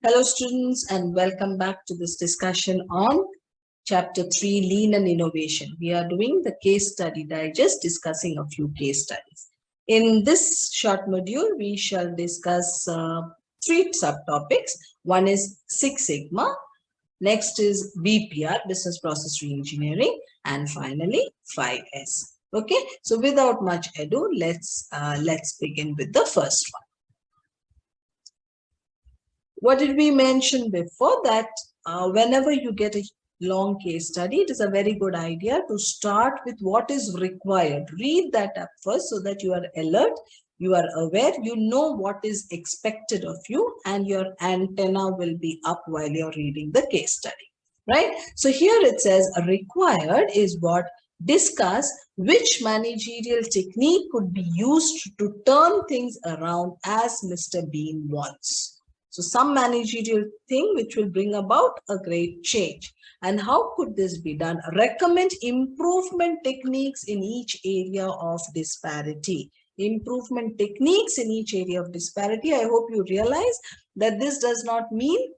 Hello students, and welcome back to this discussion on Chapter 3, Lean and Innovation. We are doing the case study digest, discussing a few case studies. In this short module, we shall discuss three subtopics. One is Six Sigma, next is BPR, Business Process Reengineering, and finally 5S. Okay, so without much ado, let's begin with the first one. What did we mention before? That whenever you get a long case study, it is a very good idea to start with what is required. Read that up first so that you are alert, you are aware, you know what is expected of you, and your antenna will be up while you're reading the case study, right? So here it says required is what? Discuss which managerial technique could be used to turn things around as Mr. Bean wants. So some managerial thing which will bring about a great change. And how could this be done? Recommend improvement techniques in each area of disparity. Improvement techniques in each area of disparity. I hope you realize that this does not mean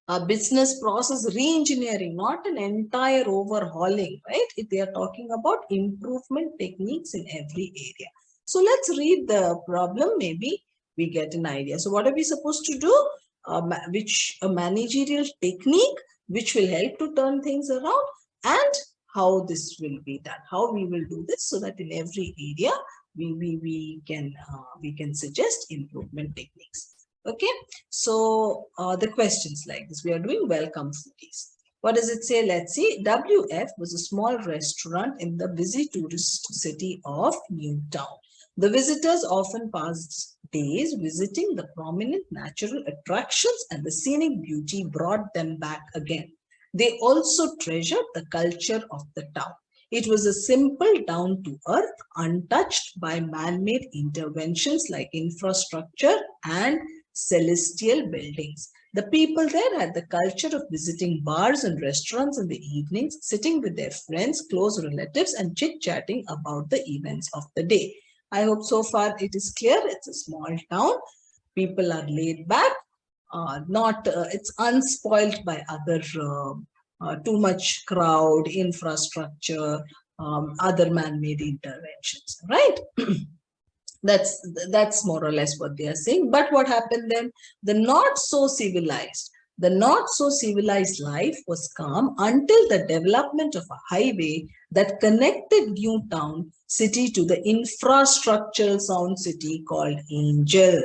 a business process re-engineering, not an entire overhauling, right? They are talking about improvement techniques in every area. So let's read the problem, maybe we get an idea. So what are we supposed to do? A managerial technique which will help to turn things around, and how this will be done, how we will do this, so that in every area we can suggest improvement techniques. Okay, so the questions like this, we are doing welcome foodies. What does it say? Let's see. WF was a small restaurant in the busy tourist city of Newtown. The visitors often passed days visiting the prominent natural attractions, and the scenic beauty brought them back again. They also treasured the culture of the town. It was a simple, down-to-earth, untouched by man-made interventions like infrastructure and celestial buildings. The people there had the culture of visiting bars and restaurants in the evenings, sitting with their friends, close relatives, and chit-chatting about the events of the day. I hope so far it is clear. It's a small town. People are laid back. It's unspoiled by other too much crowd, infrastructure, other man-made interventions, right? That's more or less what they are saying. But what happened then? The not so civilized life was calm until the development of a highway that connected Newtown city to the infrastructural sound city called Angel.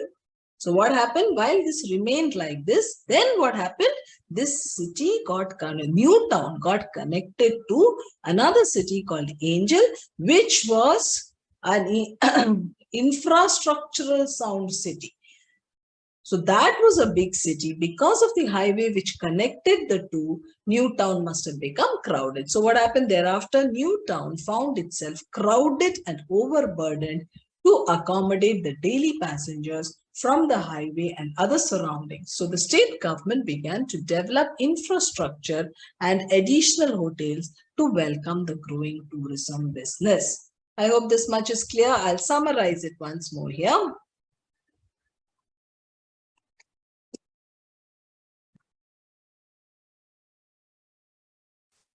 So what happened? While this remained like this, then what happened? This city Newtown got connected to another city called Angel, which was an infrastructural sound city. So that was a big city. Because of the highway which connected the two, Newtown must have become crowded. So what happened thereafter? Newtown found itself crowded and overburdened to accommodate the daily passengers from the highway and other surroundings. So the state government began to develop infrastructure and additional hotels to welcome the growing tourism business. I hope this much is clear. I'll summarize it once more here.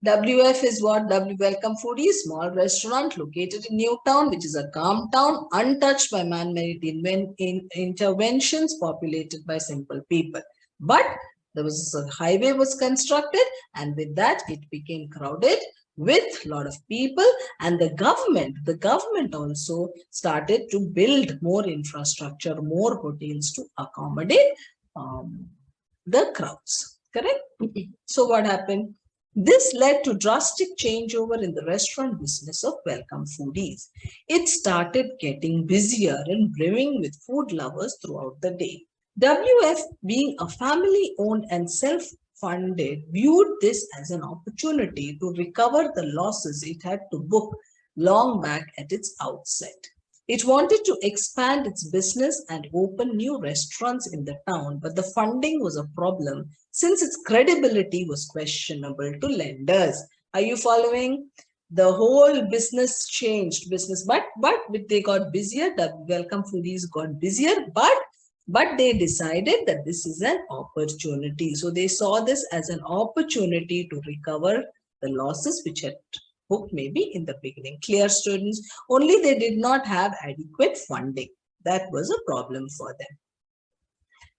WF is what? Welcome Foodies, small restaurant located in Newtown, which is a calm town, untouched by man-made interventions, populated by simple people. But there was a highway was constructed, and with that it became crowded with a lot of people, and the government also started to build more infrastructure, more hotels to accommodate the crowds. Correct? So what happened? This led to drastic changeover in the restaurant business of Welcome Foodies. It started getting busier and brimming with food lovers throughout the day. WF, being a family-owned and self-funded, viewed this as an opportunity to recover the losses it had to book long back at its outset. It wanted to expand its business and open new restaurants in the town, but the funding was a problem since its credibility was questionable to lenders. Are you following? The whole business changed, but they got busier. The Welcome Foodies got busier, but But they decided that this is an opportunity. So they saw this as an opportunity to recover the losses which had booked maybe in the beginning. Clear, students? Only they did not have adequate funding. That was a problem for them.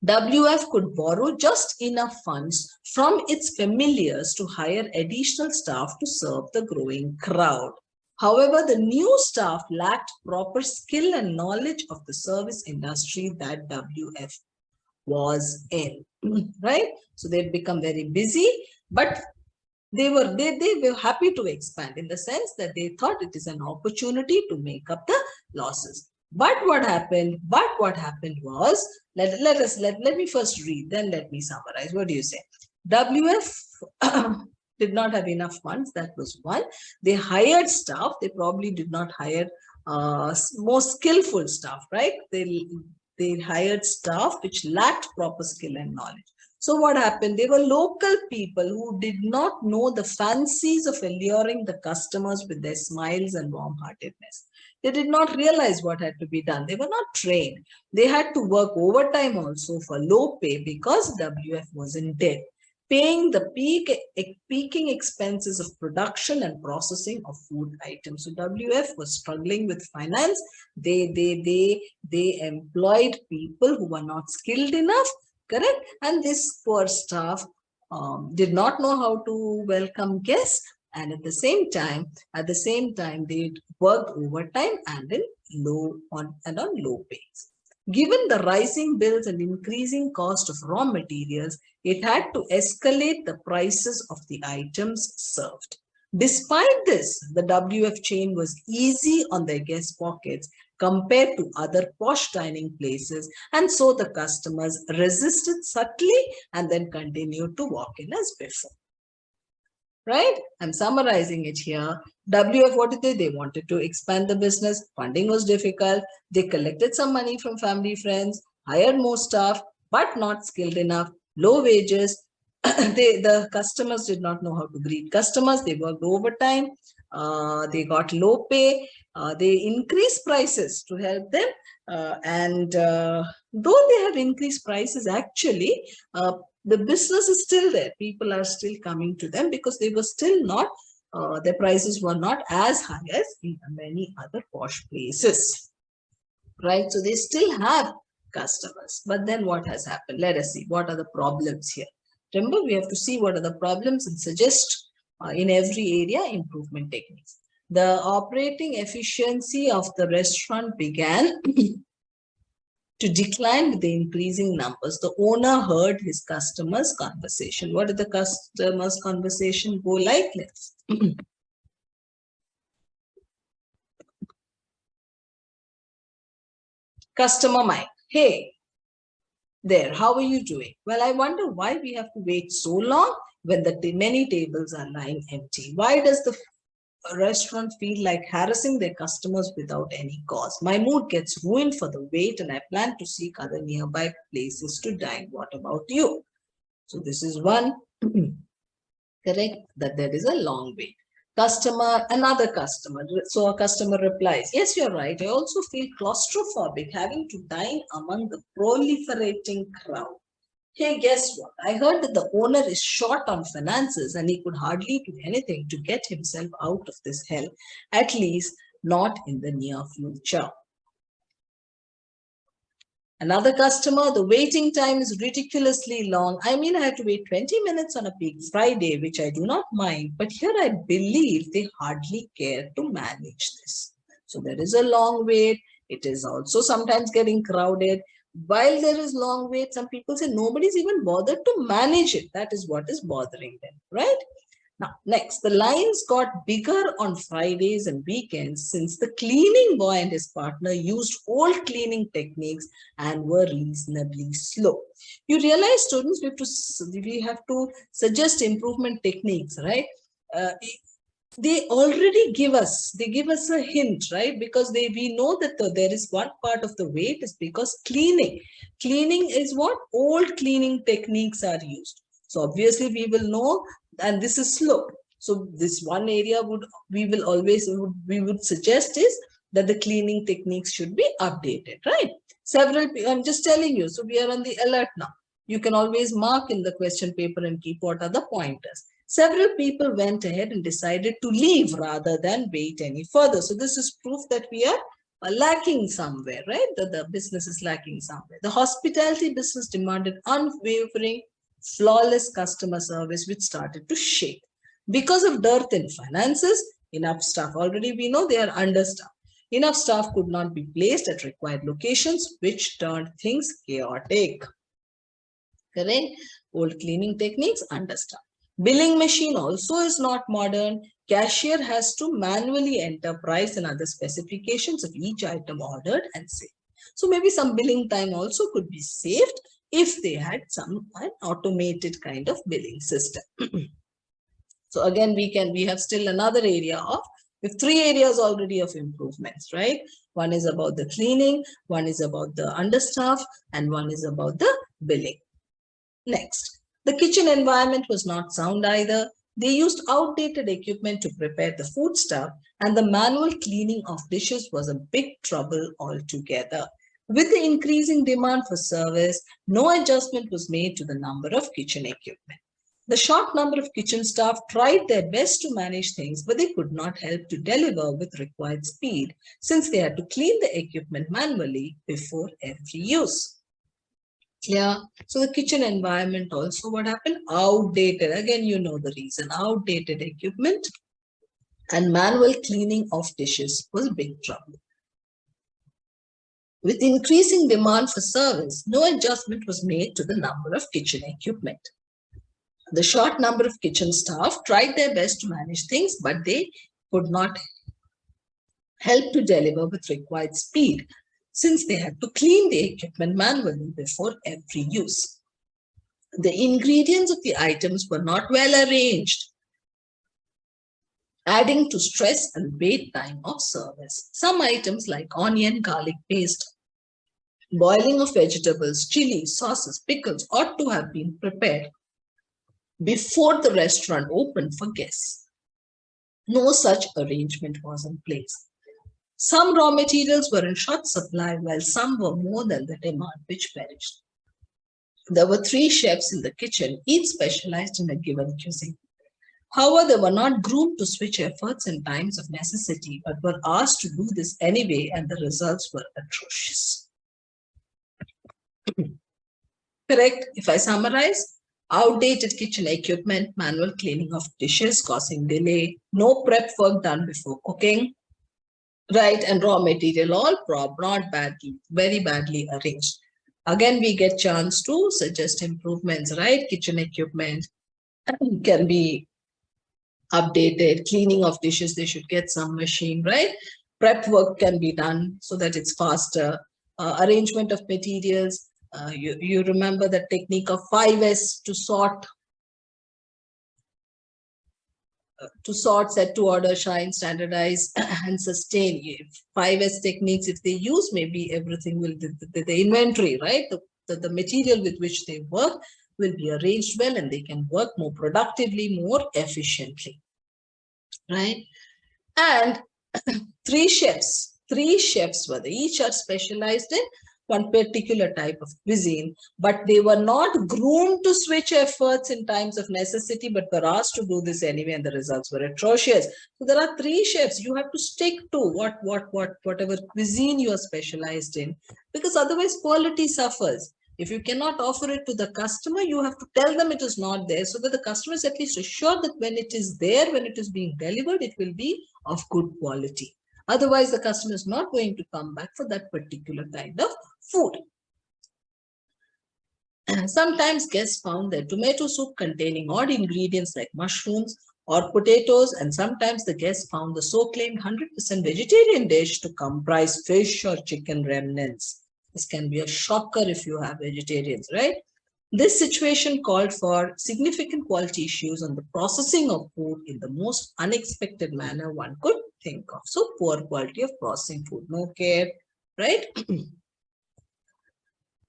WF could borrow just enough funds from its familiars to hire additional staff to serve the growing crowd. However, the new staff lacked proper skill and knowledge of the service industry that WF was in, right? So they'd become very busy, but they were happy to expand in the sense that they thought it is an opportunity to make up the losses. But what happened? Was, let me first read, then let me summarize. What do you say? WF did not have enough funds. That was one. They hired staff. They probably did not hire more skillful staff, right? They hired staff which lacked proper skill and knowledge. So what happened? They were local people who did not know the fancies of alluring the customers with their smiles and warm-heartedness. They did not realize what had to be done. They were not trained. They had to work overtime also for low pay because WF was in debt, paying the peaking expenses of production and processing of food items. So WF was struggling with finance. They employed people who were not skilled enough, correct? And this poor staff did not know how to welcome guests, and at the same time, they worked overtime and on low pays. Given the rising bills and increasing cost of raw materials, it had to escalate the prices of the items served. Despite this, the WF chain was easy on their guest pockets compared to other posh dining places, and so the customers resisted subtly and then continued to walk in as before. Right? I'm summarizing it here. WF, what did they? They wanted to expand the business. Funding was difficult. They collected some money from family, friends, hired more staff, but not skilled enough, low wages. The customers did not know how to greet customers. They worked overtime. They got low pay. They increased prices to help them. Though they have increased prices, actually, the business is still there. People are still coming to them because they were still not, their prices were not as high as in many other posh places, right? So they still have customers. But then what has happened? Let us see. What are the problems here? Remember, we have to see what are the problems and suggest in every area improvement techniques. The operating efficiency of the restaurant began to decline with the increasing numbers. The owner heard his customers' conversation. What did the customers' conversation go like? Let's customer mind. Hey, there, how are you doing? Well, I wonder why we have to wait so long when the many tables are lying empty. Why does the restaurant feel like harassing their customers without any cause? My mood gets ruined for the wait and I plan to seek other nearby places to dine. What about you? So this is one, correct, that there is a long wait. Another customer. So a customer replies, yes, you're right. I also feel claustrophobic having to dine among the proliferating crowd. Hey, guess what? I heard that the owner is short on finances and he could hardly do anything to get himself out of this hell, at least not in the near future. Another customer, the waiting time is ridiculously long. I mean, I have to wait 20 minutes on a peak Friday, which I do not mind, but here I believe they hardly care to manage this. So there is a long wait. It is also sometimes getting crowded. While there is long wait, some people say nobody's even bothered to manage it. That is what is bothering them, right? Now, next, the lines got bigger on Fridays and weekends since the cleaning boy and his partner used old cleaning techniques and were reasonably slow. You realize, students, we have to suggest improvement techniques, right? They already give us a hint, right? Because we know that there is one part of the wait is because cleaning is what old cleaning techniques are used. So obviously we will know, and this is slow. So this one area we would suggest is that the cleaning techniques should be updated, right? I'm just telling you, so we are on the alert now. You can always mark in the question paper and keep what are the pointers. Several people went ahead and decided to leave rather than wait any further. So this is proof that we are lacking somewhere, right? The business is lacking somewhere. The hospitality business demanded unwavering, flawless customer service, which started to shake. Because of dearth in finances, enough staff, already we know they are understaffed. Enough staff could not be placed at required locations, which turned things chaotic. Correct? Old cleaning techniques, understaffed. Billing machine also is not modern. Cashier has to manually enter price and other specifications of each item ordered and saved. So maybe some billing time also could be saved if they had an automated kind of billing system. So again, we have still another area of, with 3 areas already of improvements, right? One is about the cleaning, one is about the understaff, and one is about the billing. Next, the kitchen environment was not sound either. They used outdated equipment to prepare the food stuff, and the manual cleaning of dishes was a big trouble altogether. With the increasing demand for service, no adjustment was made to the number of kitchen equipment. The short number of kitchen staff tried their best to manage things, but they could not help to deliver with required speed, since they had to clean the equipment manually before every use. Yeah, so the kitchen environment also, what happened? Outdated. Again, you know the reason. Outdated equipment and manual cleaning of dishes was big trouble. With increasing demand for service, no adjustment was made to the number of kitchen equipment. The short number of kitchen staff tried their best to manage things, but they could not help to deliver with required speed, since they had to clean the equipment manually before every use. The ingredients of the items were not well arranged, adding to stress and wait time of service. Some items like onion, garlic paste, boiling of vegetables, chili, sauces, pickles ought to have been prepared before the restaurant opened for guests. No such arrangement was in place. Some raw materials were in short supply, while some were more than the demand, which perished. There were 3 chefs in the kitchen, each specialized in a given cuisine. However, they were not groomed to switch efforts in times of necessity, but were asked to do this anyway, and the results were atrocious. Correct? If I summarize, outdated kitchen equipment, manual cleaning of dishes causing delay, no prep work done before cooking, right, and raw material all not badly, very badly arranged. Again, we get chance to suggest improvements, right? Kitchen equipment can be updated, cleaning of dishes, they should get some machine, right? Prep work can be done so that it's faster. Arrangement of materials, you remember the technique of 5S to sort, set to order, shine, standardize, and sustain. If 5S techniques, if they use, maybe everything will, the inventory, right? The material with which they work will be arranged well, and they can work more productively, more efficiently, right? And 3 chefs were there. Each are specialized in one particular type of cuisine, but they were not groomed to switch efforts in times of necessity, but were asked to do this anyway, and the results were atrocious. So there are 3 chefs. You have to stick to whatever cuisine you are specialized in, because otherwise quality suffers. If you cannot offer it to the customer, you have to tell them it is not there, so that the customer is at least assured that when it is there, when it is being delivered, it will be of good quality. Otherwise, the customer is not going to come back for that particular kind of food. Sometimes guests found their tomato soup containing odd ingredients like mushrooms or potatoes, and sometimes the guests found the so-claimed 100% vegetarian dish to comprise fish or chicken remnants. This can be a shocker if you have vegetarians, right? This situation called for significant quality issues on the processing of food in the most unexpected manner one could think of. So poor quality of processing food, no care, right?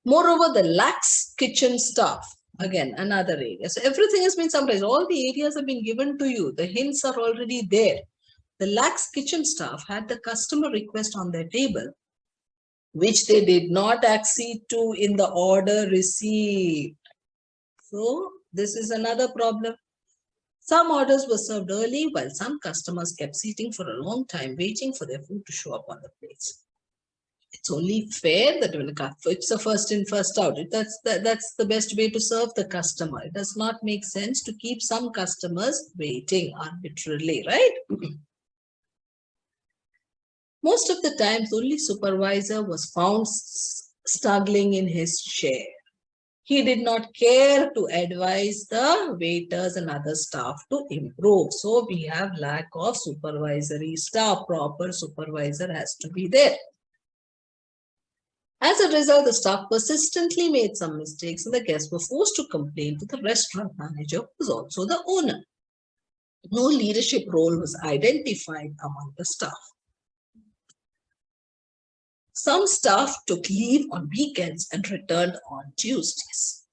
Moreover, the lax kitchen staff, again, another area. So everything has been summarized. All the areas have been given to you. The hints are already there. The lax kitchen staff had the customer request on their table, which they did not accede to in the order received. So this is another problem. Some orders were served early, while some customers kept sitting for a long time waiting for their food to show up on the plates. It's only fair that when it's a first in, first out, that's the best way to serve the customer. It does not make sense to keep some customers waiting arbitrarily, right? Most of the time, the only supervisor was found struggling in his chair. He did not care to advise the waiters and other staff to improve. So we have lack of supervisory staff. Proper supervisor has to be there. As a result, the staff persistently made some mistakes and the guests were forced to complain to the restaurant manager, who was also the owner. No leadership role was identified among the staff. Some staff took leave on weekends and returned on Tuesdays.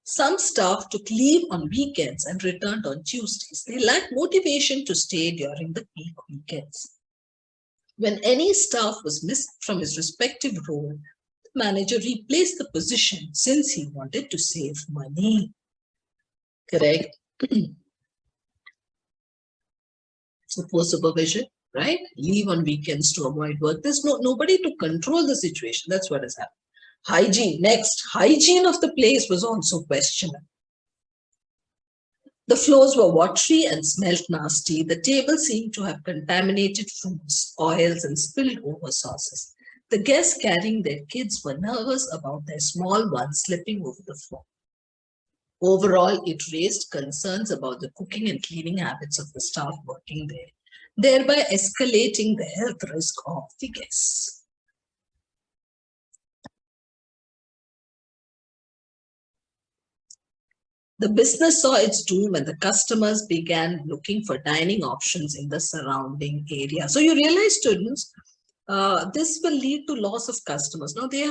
Some staff took leave on weekends and returned on Tuesdays. They lacked motivation to stay during the peak weekends. When any staff was missed from his respective role, the manager replaced the position since he wanted to save money. Correct? So poor supervision, right? Leave on weekends to avoid work. There's nobody to control the situation. That's what has happened. Hygiene. Next, hygiene of the place was also questionable. The floors were watery and smelt nasty. The table seemed to have contaminated foods, oils, and spilled over sauces. The guests carrying their kids were nervous about their small ones slipping over the floor. Overall, it raised concerns about the cooking and cleaning habits of the staff working there, thereby escalating the health risk of the guests. The business saw its doom when the customers began looking for dining options in the surrounding area. So you realize, students, this will lead to loss of customers. Now they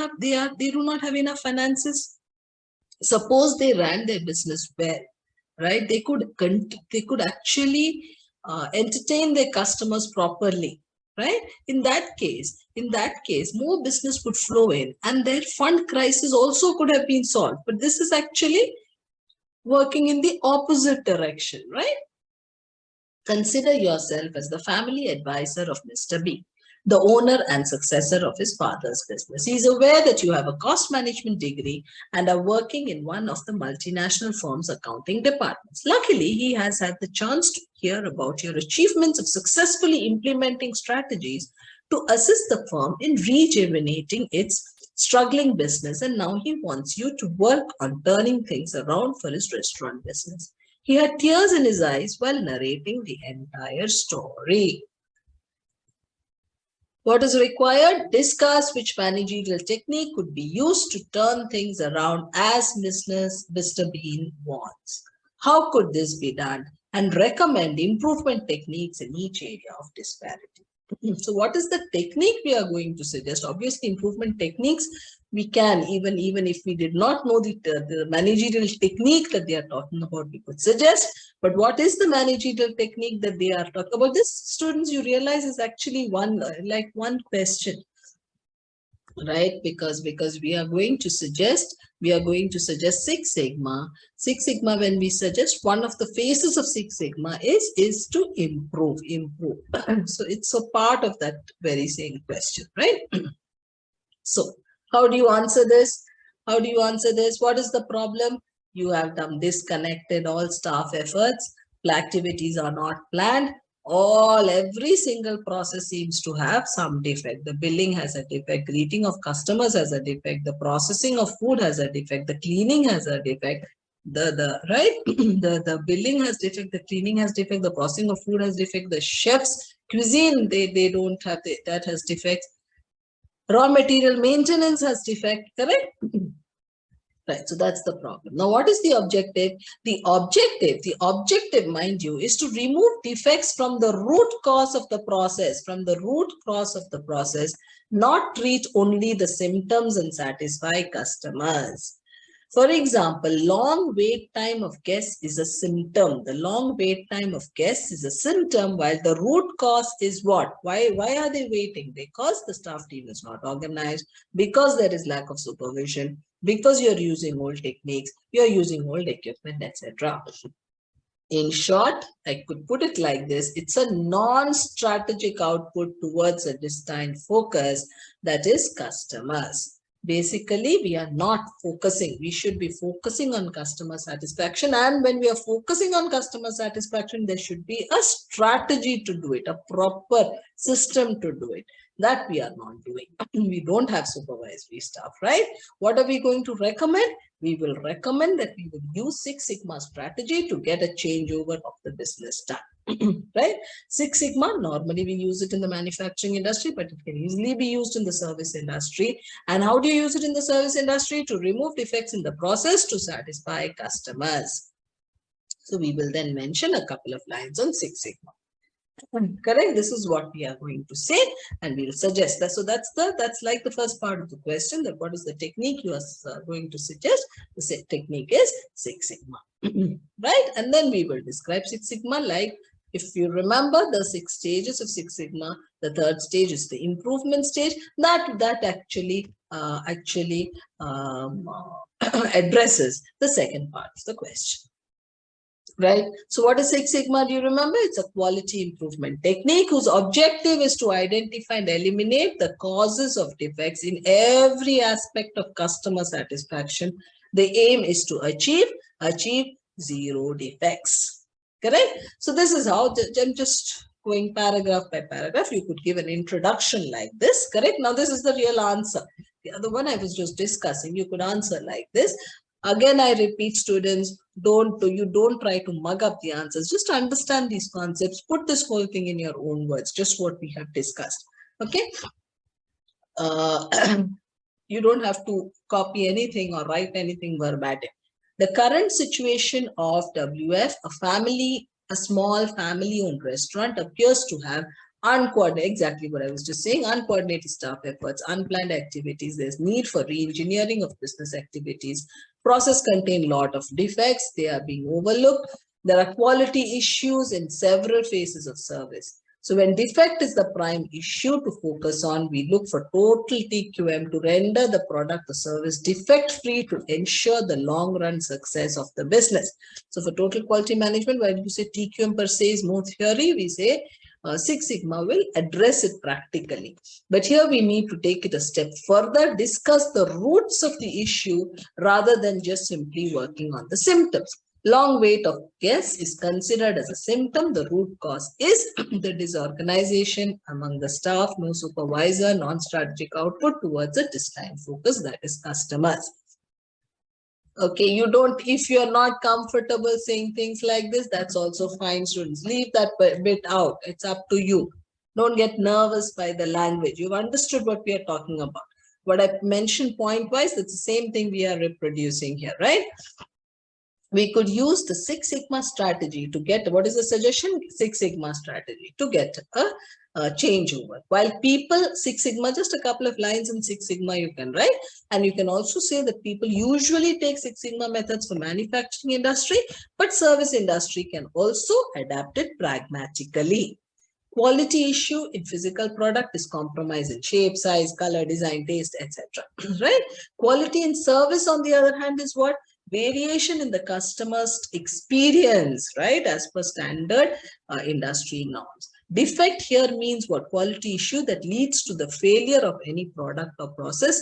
do not have enough finances. Suppose they ran their business well, right? They could actually entertain their customers properly, right? In that case, more business would flow in, and their fund crisis also could have been solved. But this is actually working in the opposite direction, right? Consider yourself as the family advisor of Mr. B, the owner and successor of his father's business. He is aware that you have a cost management degree and are working in one of the multinational firm's accounting departments. Luckily, he has had the chance to hear about your achievements of successfully implementing strategies to assist the firm in rejuvenating its struggling business, and now he wants you to work on turning things around for his restaurant business. He had tears in his eyes while narrating the entire story. What is required? Discuss which managerial technique could be used to turn things around as Mr. Bean wants. How could this be done? And recommend improvement techniques in each area of disparity. So what is the technique we are going to suggest? Obviously, improvement techniques, we can, even if we did not know the managerial technique that they are talking about, we could suggest. But what is the managerial technique that they are talking about? This, students, you realize, is actually one question, right? Because we are going to suggest Six Sigma. Six Sigma, when we suggest, one of the phases of Six Sigma is to improve. So it's a part of that very same question, right? So how do you answer this? What is the problem? You have disconnected all staff efforts. Activities are not planned. Every single process seems to have some defect. The billing has a defect, greeting of customers has a defect, the processing of food has a defect, the cleaning has a defect, the billing has defect, the cleaning has defect, the processing of food has defect, the chef's cuisine, they don't have that has defects, raw material maintenance has defect, correct? Right, so that's the problem. Now, what is the objective? The objective, mind you, is to remove defects from the root cause of the process, not treat only the symptoms and satisfy customers. For example, long wait time of guests is a symptom. The long wait time of guests is a symptom, while the root cause is what? Why are they waiting? Because the staff team is not organized, because there is lack of supervision, because you're using old techniques, you're using old equipment, etc. In short, I could put it like this: it's a non-strategic output towards a destined focus, that is customers. Basically, we are not focusing. We should be focusing on customer satisfaction. And when we are focusing on customer satisfaction, there should be a strategy to do it, a proper system to do it. That we are not doing. We don't have supervisory staff, right? What are we going to recommend? We will recommend that we will use Six Sigma strategy to get a changeover of the business done. Right? Six Sigma, normally we use it in the manufacturing industry, but it can easily be used in the service industry. And how do you use it in the service industry? To remove defects in the process to satisfy customers. So we will then mention a couple of lines on Six Sigma. Correct. This is what we are going to say, and we'll suggest that. So that's like the first part of the question, that what is the technique you are going to suggest. The technique is Six Sigma. Right? And then we will describe Six Sigma, like, if you remember the 6 stages of Six Sigma, the third stage is the improvement stage. That actually addresses the second part of the question. Right? So what is Six Sigma? Do you remember? It's a quality improvement technique whose objective is to identify and eliminate the causes of defects in every aspect of customer satisfaction. The aim is to achieve 0 defects. Correct? So this is how, I'm just going paragraph by paragraph. You could give an introduction like this. Correct? Now this is the real answer. The other one I was just discussing, you could answer like this. Again, I repeat, students, don't try to mug up the answers. Just understand these concepts. Put this whole thing in your own words, just what we have discussed. Okay. You don't have to copy anything or write anything verbatim. The current situation of WF, a small family-owned restaurant, appears to have uncoordinated, exactly what I was just saying, uncoordinated staff efforts, unplanned activities. There's need for re-engineering of business activities. Process contain lot of defects. They are being overlooked. There are quality issues in several phases of service. So when defect is the prime issue to focus on, we look for total TQM to render the product or service defect-free to ensure the long-run success of the business. So for total quality management, when you say TQM per se is more theory, we say Six Sigma will address it practically. But here we need to take it a step further, discuss the roots of the issue rather than just simply working on the symptoms. Long wait of guests is considered as a symptom. The root cause is the disorganization among the staff, no supervisor, non-strategic output towards a destined focus, that is customers. Okay, if you're not comfortable saying things like this, that's also fine, students. Leave that bit out. It's up to you. Don't get nervous by the language. You've understood what we are talking about. What I mentioned point-wise, that's the same thing we are reproducing here, right? We could use the Six Sigma strategy to get, what is the suggestion? Six Sigma strategy to get a changeover. While people, Six Sigma, just a couple of lines in Six Sigma you can write. And you can also say that people usually take Six Sigma methods for manufacturing industry, but service industry can also adapt it pragmatically. Quality issue in physical product is compromise in shape, size, color, design, taste, etc. Right? Quality in service, on the other hand, is what? Variation in the customer's experience, right, as per standard industry norms. Defect here means what? Quality issue that leads to the failure of any product or process.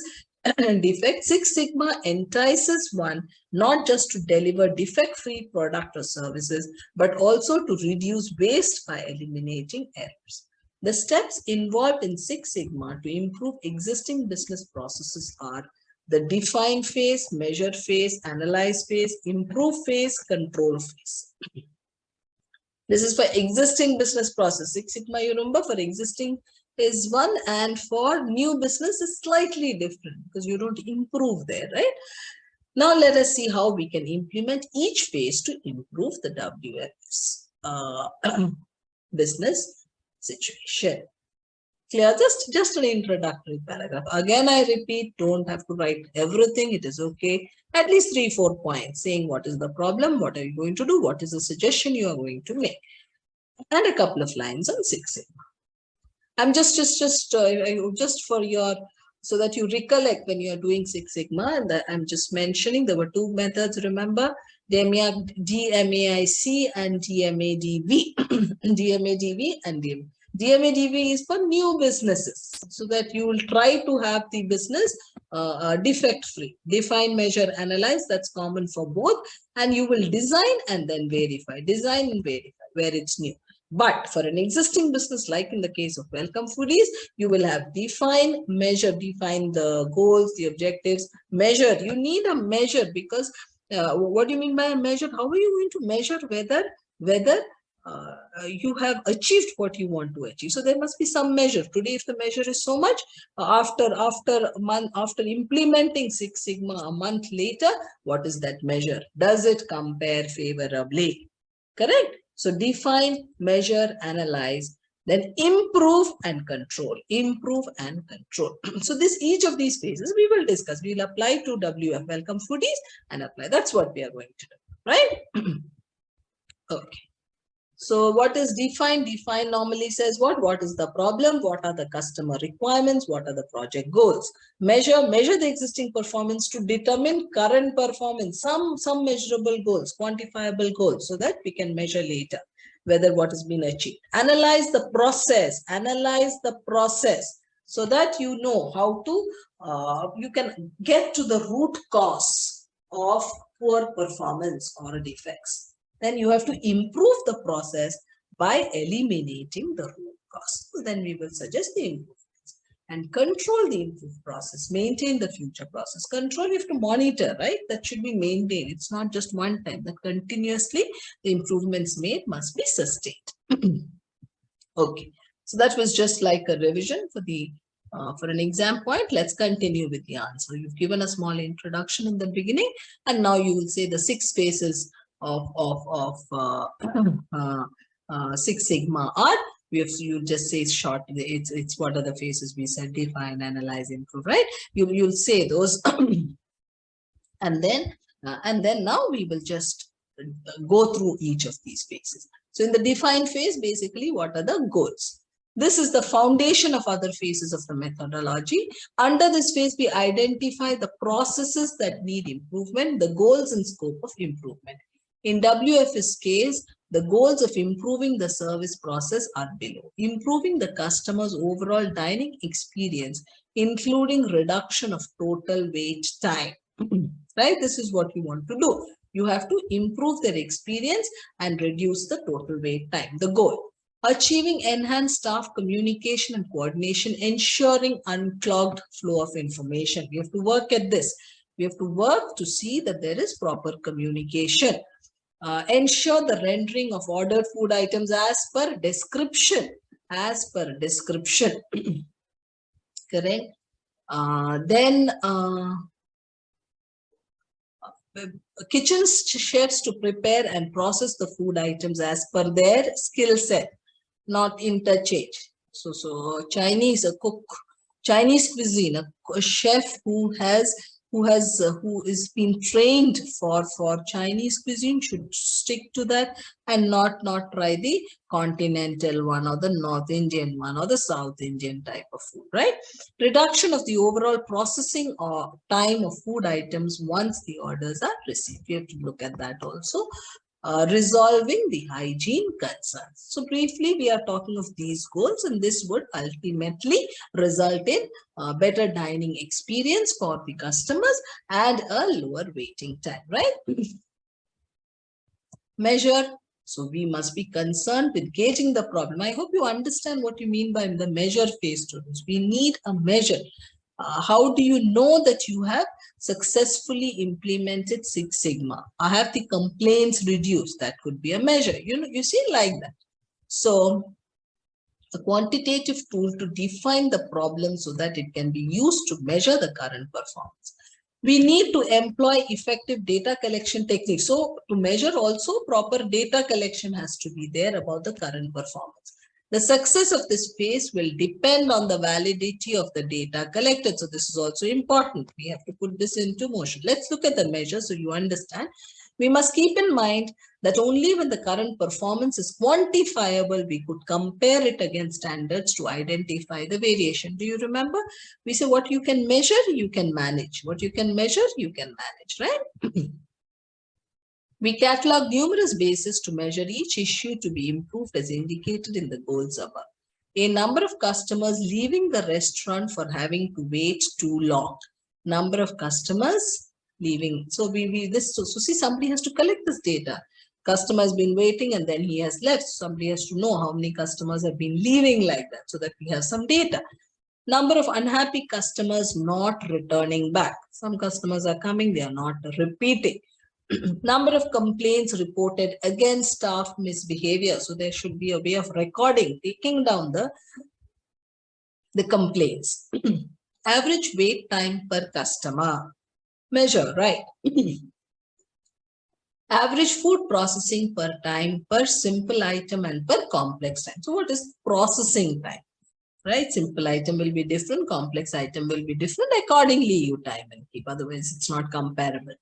And defect, Six Sigma entices one not just to deliver defect-free product or services, but also to reduce waste by eliminating errors. The steps involved in Six Sigma to improve existing business processes are the define phase, measure phase, analyze phase, improve phase, control phase. This is for existing business process. Six Sigma, you remember, for existing is one, and for new business is slightly different because you don't improve there, right? Now let us see how we can implement each phase to improve the WF's business situation. Clear? Just an introductory paragraph. Again, I repeat, don't have to write everything. It is okay. At least 3-4 points saying what is the problem, what are you going to do, what is the suggestion you are going to make, and a couple of lines on Six Sigma. I'm just for your, so that you recollect when you are doing Six Sigma, and I'm just mentioning there were two methods, remember, DMAIC and DMADV. DMADV and DMADV is for new businesses, so that you will try to have the business defect free. Define, measure, analyze, that's common for both, and you will design and then verify. Design and verify where it's new. But for an existing business, like in the case of Welcome Foodies, you will have define, measure, define the goals, the objectives, measure. You need a measure, because what do you mean by a measure? How are you going to measure whether you have achieved what you want to achieve? So there must be some measure. Today, if the measure is so much, after implementing Six Sigma a month later, what is that measure? Does it compare favorably? Correct? So define, measure, analyze, then improve and control. Improve and control. So each of these phases we will discuss. We will apply to WF, Welcome Foodies, and apply. That's what we are going to do, right? Okay. So what is define? Define normally says what? What is the problem? What are the customer requirements? What are the project goals? Measure the existing performance to determine current performance. Some measurable goals, quantifiable goals, so that we can measure later whether what has been achieved. Analyze the process. Analyze the process, so that you know how to, you can get to the root cause of poor performance or defects. Then you have to improve the process by eliminating the root cause. So then we will suggest the improvements. And control the improved process, maintain the future process. Control, you have to monitor, right? That should be maintained. It's not just one time, that continuously the improvements made must be sustained. Okay, so that was just like a revision for an exam point. Let's continue with the answer. You've given a small introduction in the beginning, and now you will say the 6 phases of Six Sigma are. You just say short. It's what are the phases we said? Define, analyze, improve. Right? You'll say those, and then now we will just go through each of these phases. So in the define phase, basically, what are the goals? This is the foundation of other phases of the methodology. Under this phase, we identify the processes that need improvement, the goals and scope of improvement. In WF's case, the goals of improving the service process are below. Improving the customer's overall dining experience, including reduction of total wait time. Right? This is what you want to do. You have to improve their experience and reduce the total wait time. The goal. Achieving enhanced staff communication and coordination, ensuring unclogged flow of information. We have to work at this. We have to work to see that there is proper communication. Ensure the rendering of ordered food items as per description. As per description. Correct? Then kitchen chefs to prepare and process the food items as per their skill set, not interchange. So Chinese, a cook, Chinese cuisine, a chef who is been trained for Chinese cuisine should stick to that, and not try the continental one or the North Indian one or the South Indian type of food, right? Reduction of the overall processing or time of food items once the orders are received. You have to look at that also. Resolving the hygiene concerns. So briefly, we are talking of these goals, and this would ultimately result in better dining experience for the customers and a lower waiting time, right? Measure. So we must be concerned with gauging the problem. I hope you understand what you mean by the measure phase, students. We need a measure. How do you know that you have successfully implemented Six Sigma? I have the complaints reduced. That could be a measure. You see, like that. So a quantitative tool to define the problem so that it can be used to measure the current performance. We need to employ effective data collection techniques. So to measure also, proper data collection has to be there about the current performance. The success of this phase will depend on the validity of the data collected. So this is also important. We have to put this into motion. Let's look at the measure so you understand. We must keep in mind that only when the current performance is quantifiable, we could compare it against standards to identify the variation. Do you remember? We say what you can measure, you can manage. What you can measure, you can manage, right? We catalog numerous bases to measure each issue to be improved as indicated in the goals above. A number of customers leaving the restaurant for having to wait too long. Number of customers leaving. So see, somebody has to collect this data. Customer has been waiting and then he has left. Somebody has to know how many customers have been leaving like that so that we have some data. Number of unhappy customers not returning back. Some customers are coming, they are not repeating. Number of complaints reported against staff misbehavior. So there should be a way of recording, taking down the complaints. Average wait time per customer. Measure, right? Average food processing per time, per simple item and per complex time. So what is processing time? Right? Simple item will be different, complex item will be different. Accordingly, you time and keep, otherwise it's not comparable.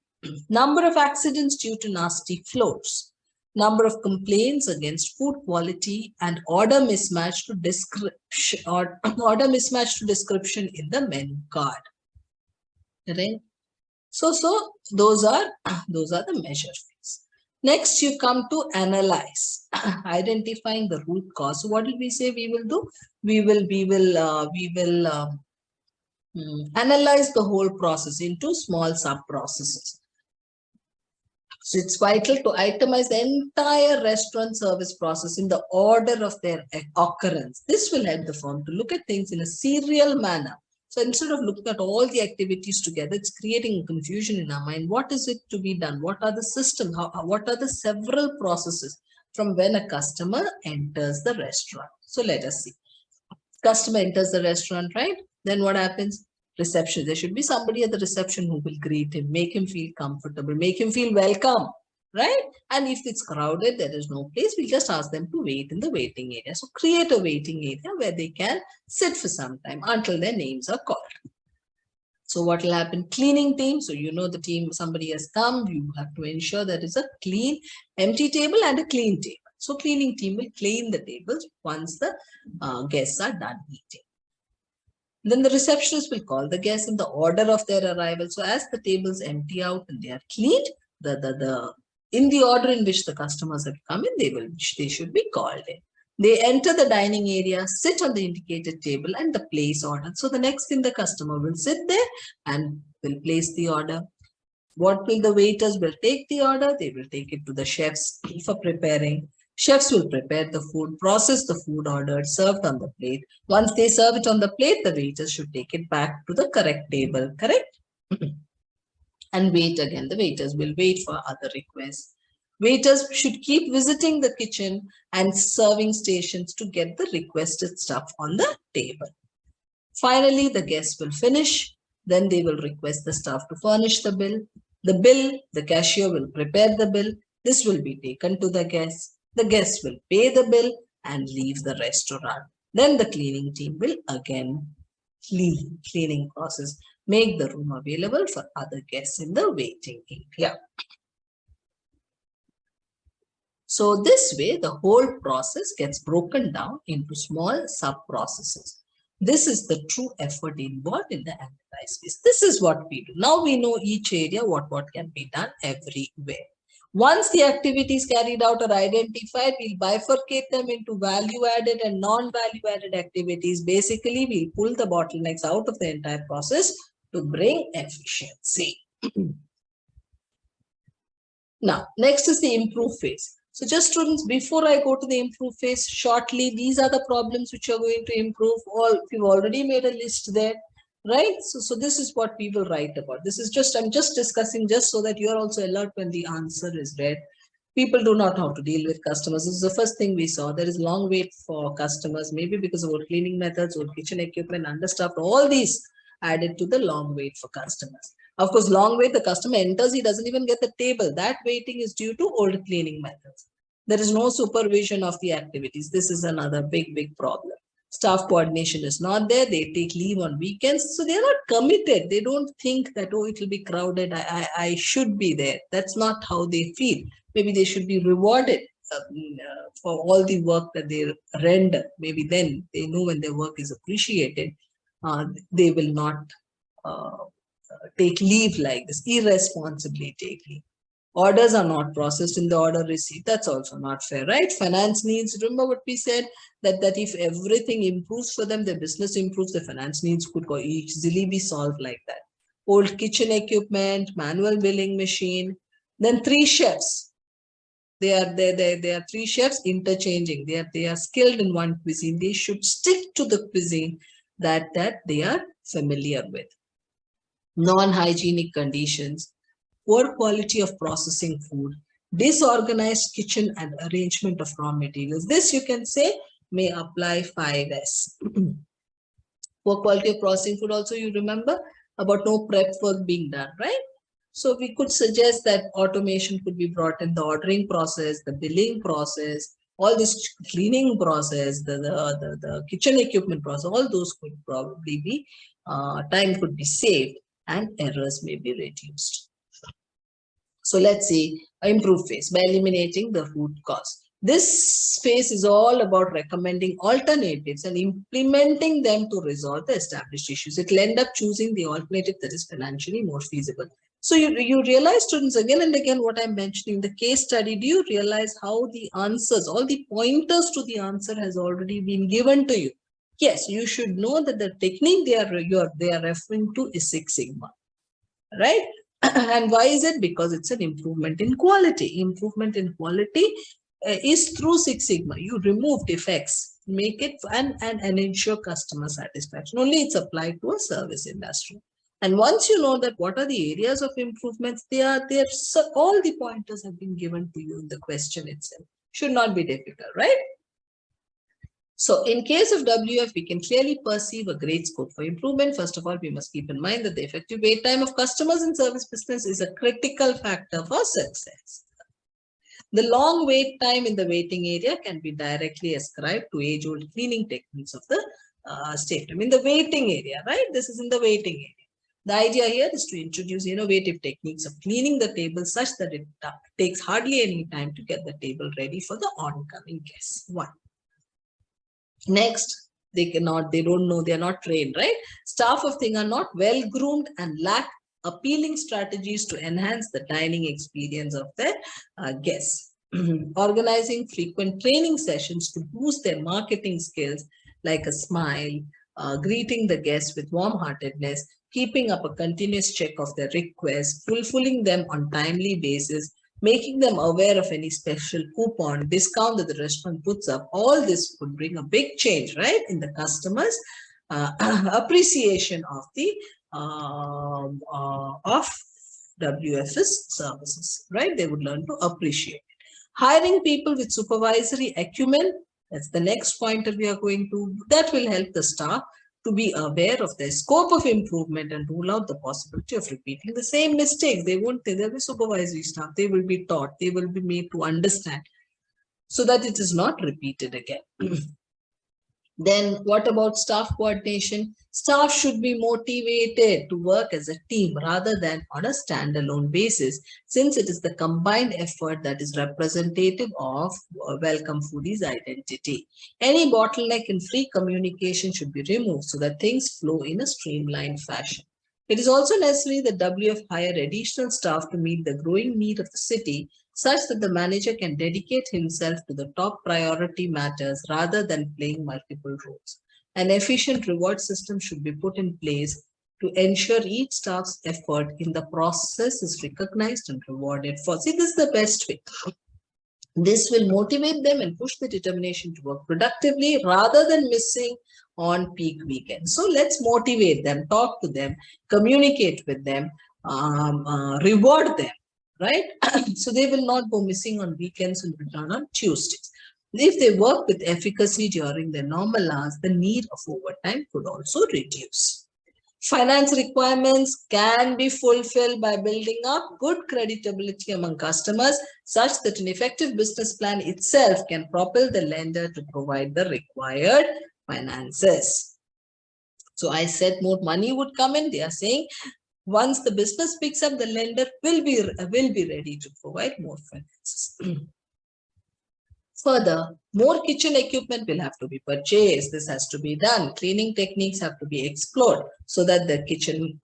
Number of accidents due to nasty floors. Number of complaints against food quality and order mismatch to description or order mismatch to description in the menu card. Right? So those are the measure phase. Next, you come to analyze, identifying the root cause. So what did we say we will do? We will analyze the whole process into small sub-processes. So it's vital to itemize the entire restaurant service process in the order of their occurrence. This will help the firm to look at things in a serial manner. So instead of looking at all the activities together, it's creating confusion in our mind. What is it to be done? What are the systems? What are the several processes from when a customer enters the restaurant? So let us see. Customer enters the restaurant, right? Then what happens? Reception. There should be somebody at the reception who will greet him, make him feel comfortable, make him feel welcome, right? And if it's crowded, there is no place, we'll just ask them to wait in the waiting area. So create a waiting area where they can sit for some time until their names are called. So what will happen? Cleaning team. So you know the team, somebody has come, you have to ensure there is a clean, empty table and a clean table. So cleaning team will clean the tables once the guests are done eating. Then the receptionist will call the guests in the order of their arrival. So as the tables empty out and they are cleaned, in the order in which the customers have come in, they should be called in. They enter the dining area, sit on the indicated table and the place order. So the next thing, the customer will sit there and will place the order. What will the waiters will take the order? They will take it to the chefs for preparing. Chefs will prepare the food, process the food ordered, served on the plate. Once they serve it on the plate, the waiters should take it back to the correct table, correct? And wait again. The waiters will wait for other requests. Waiters should keep visiting the kitchen and serving stations to get the requested stuff on the table. Finally, the guests will finish. Then they will request the staff to furnish the bill. The cashier will prepare the bill. This will be taken to the guests. The guests will pay the bill and leave the restaurant. Then the cleaning team will again cleaning process, make the room available for other guests in the waiting area. So this way, the whole process gets broken down into small sub-processes. This is the true effort involved in the analyze phase. This is what we do. Now we know each area, what can be done everywhere. Once the activities carried out are identified, we'll bifurcate them into value-added and non-value-added activities. Basically, we'll pull the bottlenecks out of the entire process to bring efficiency. Now, next is the improve phase. So just students, before I go to the improve phase, shortly, these are the problems which are going to improve. We've already made a list there. Right? So this is what we will write about. This is just, I'm just discussing just so that you're also alert when the answer is read. People do not know how to deal with customers. This is the first thing we saw. There is long wait for customers, maybe because of old cleaning methods, old kitchen equipment, understaffed, all these added to the long wait for customers. Of course, long wait, the customer enters, he doesn't even get the table. That waiting is due to old cleaning methods. There is no supervision of the activities. This is another big problem. Staff coordination is not there. They take leave on weekends. So they're not committed. They don't think that, oh, it will be crowded. I should be there. That's not how they feel. Maybe they should be rewarded for all the work that they render. Maybe then they know when their work is appreciated, they will not take leave like this, irresponsibly take leave. Orders are not processed in the order received. That's also not fair, right? Finance needs, remember what we said, that if everything improves for them, their business improves, the finance needs could easily be solved like that. Old kitchen equipment, manual billing machine, then 3 chefs. They are 3 chefs interchanging. They are skilled in one cuisine. They should stick to the cuisine that they are familiar with. Non-hygienic conditions, poor quality of processing food, disorganized kitchen and arrangement of raw materials. This you can say may apply 5S. Poor quality of processing food also, you remember about no prep work being done, right? So we could suggest that automation could be brought in the ordering process, the billing process, all this cleaning process, the kitchen equipment process, all those could probably be, time could be saved and errors may be reduced. So let's see, improve phase by eliminating the root cause. This phase is all about recommending alternatives and implementing them to resolve the established issues. It will end up choosing the alternative that is financially more feasible. So you realize, students, again and again what I'm mentioning, the case study, do you realize how the answers, all the pointers to the answer has already been given to you? Yes, you should know that the technique they are referring to is Six Sigma, right? And why is it? Because it's an improvement in quality. Improvement in quality is through Six Sigma. You remove defects, make it and ensure customer satisfaction. Only it's applied to a service industry. And once you know that what are the areas of improvements, all the pointers have been given to you in the question itself. Should not be difficult, right? So in case of WF, we can clearly perceive a great scope for improvement. First of all, we must keep in mind that the effective wait time of customers in service business is a critical factor for success. The long wait time in the waiting area can be directly ascribed to age-old cleaning techniques of the state. I mean, the waiting area, right? This is in the waiting area. The idea here is to introduce innovative techniques of cleaning the table such that it takes hardly any time to get the table ready for the oncoming guests. 1. Next, they don't know, they are not trained, right? Staff of thing are not well groomed and lack appealing strategies to enhance the dining experience of their guests. Organizing frequent training sessions to boost their marketing skills, like a smile, greeting the guests with warm-heartedness, keeping up a continuous check of their requests, fulfilling them on timely basis, making them aware of any special coupon, discount that the restaurant puts up. All this could bring a big change, right, in the customers' appreciation of the of WFS services, right? They would learn to appreciate it. Hiring people with supervisory acumen, that's the next pointer we are going to, that will help the staff to be aware of their scope of improvement and rule out the possibility of repeating the same mistakes. They'll be supervisory staff. They will be taught. They will be made to understand so that it is not repeated again. Then what about staff coordination? Staff should be motivated to work as a team rather than on a standalone basis, since it is the combined effort that is representative of Welcome Foodies' identity. Any bottleneck in free communication should be removed so that things flow in a streamlined fashion. It is also necessary that WF hire additional staff to meet the growing need of the city, such that the manager can dedicate himself to the top priority matters rather than playing multiple roles. An efficient reward system should be put in place to ensure each staff's effort in the process is recognized and rewarded for. See, this is the best way. This will motivate them and push the determination to work productively rather than missing on peak weekends. So let's motivate them, talk to them, communicate with them, reward them, right? So they will not go missing on weekends and return on Tuesdays. If they work with efficacy during their normal hours, the need of overtime could also reduce. Finance requirements can be fulfilled by building up good creditability among customers, such that an effective business plan itself can propel the lender to provide the required finances. So I said more money would come in. They are saying once the business picks up, the lender will be ready to provide more finances. Further, more kitchen equipment will have to be purchased. This has to be done. Cleaning techniques have to be explored so that the kitchen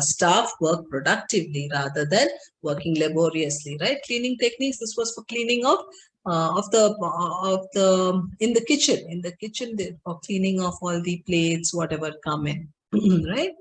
staff work productively rather than working laboriously. Right? Cleaning techniques. This was for cleaning of in the kitchen, for cleaning of all the plates, whatever come in. Right?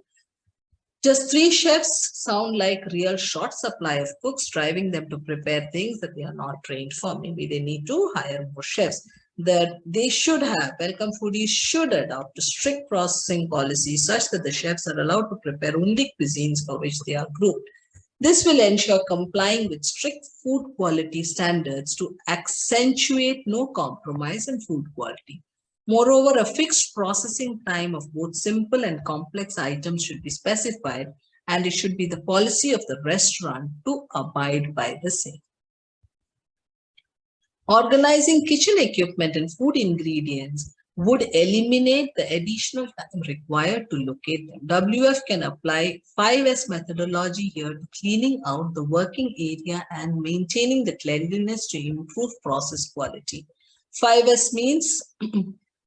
Just 3 chefs sound like real short supply of cooks, driving them to prepare things that they are not trained for. Maybe they need to hire more chefs. That they should have, Welcome Foodies should adopt a strict processing policy such that the chefs are allowed to prepare only cuisines for which they are grouped. This will ensure complying with strict food quality standards to accentuate no compromise in food quality. Moreover, a fixed processing time of both simple and complex items should be specified, and it should be the policy of the restaurant to abide by the same. Organizing kitchen equipment and food ingredients would eliminate the additional time required to locate them. WF can apply 5S methodology here to cleaning out the working area and maintaining the cleanliness to improve process quality. 5S means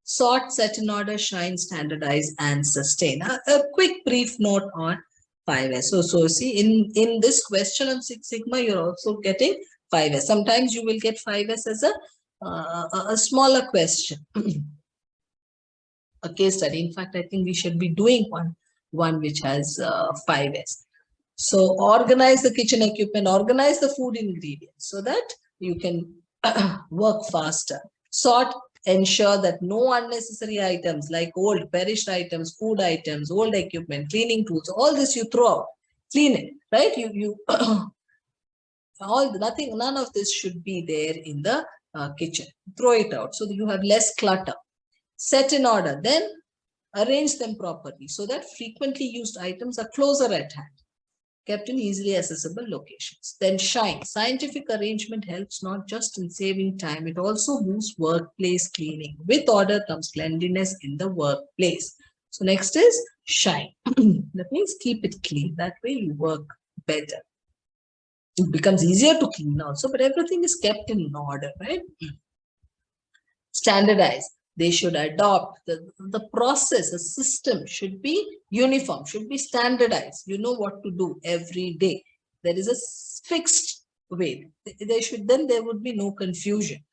sort, set in order, shine, standardize, and sustain. A quick brief note on 5S. So see, in this question on Six Sigma, you're also getting 5S. Sometimes you will get 5S as a smaller question. A case study. In fact, I think we should be doing one which has 5S. So organize the kitchen equipment, organize the food ingredients so that you can work faster. Sort, ensure that no unnecessary items like old perished items, food items, old equipment, cleaning tools, all this you throw out, clean it, right? None of this should be there in the kitchen. Throw it out so that you have less clutter. Set in order, then arrange them properly so that frequently used items are closer at hand, kept in easily accessible locations. Then shine. Scientific arrangement helps not just in saving time, it also moves workplace cleaning. With order comes cleanliness in the workplace. So next is shine. That means keep it clean. That way you work better. It becomes easier to clean also, but everything is kept in order, right? Standardize. They should adopt the process, a system should be uniform, should be standardized. You know what to do every day. There is a fixed way. Then there would be no confusion.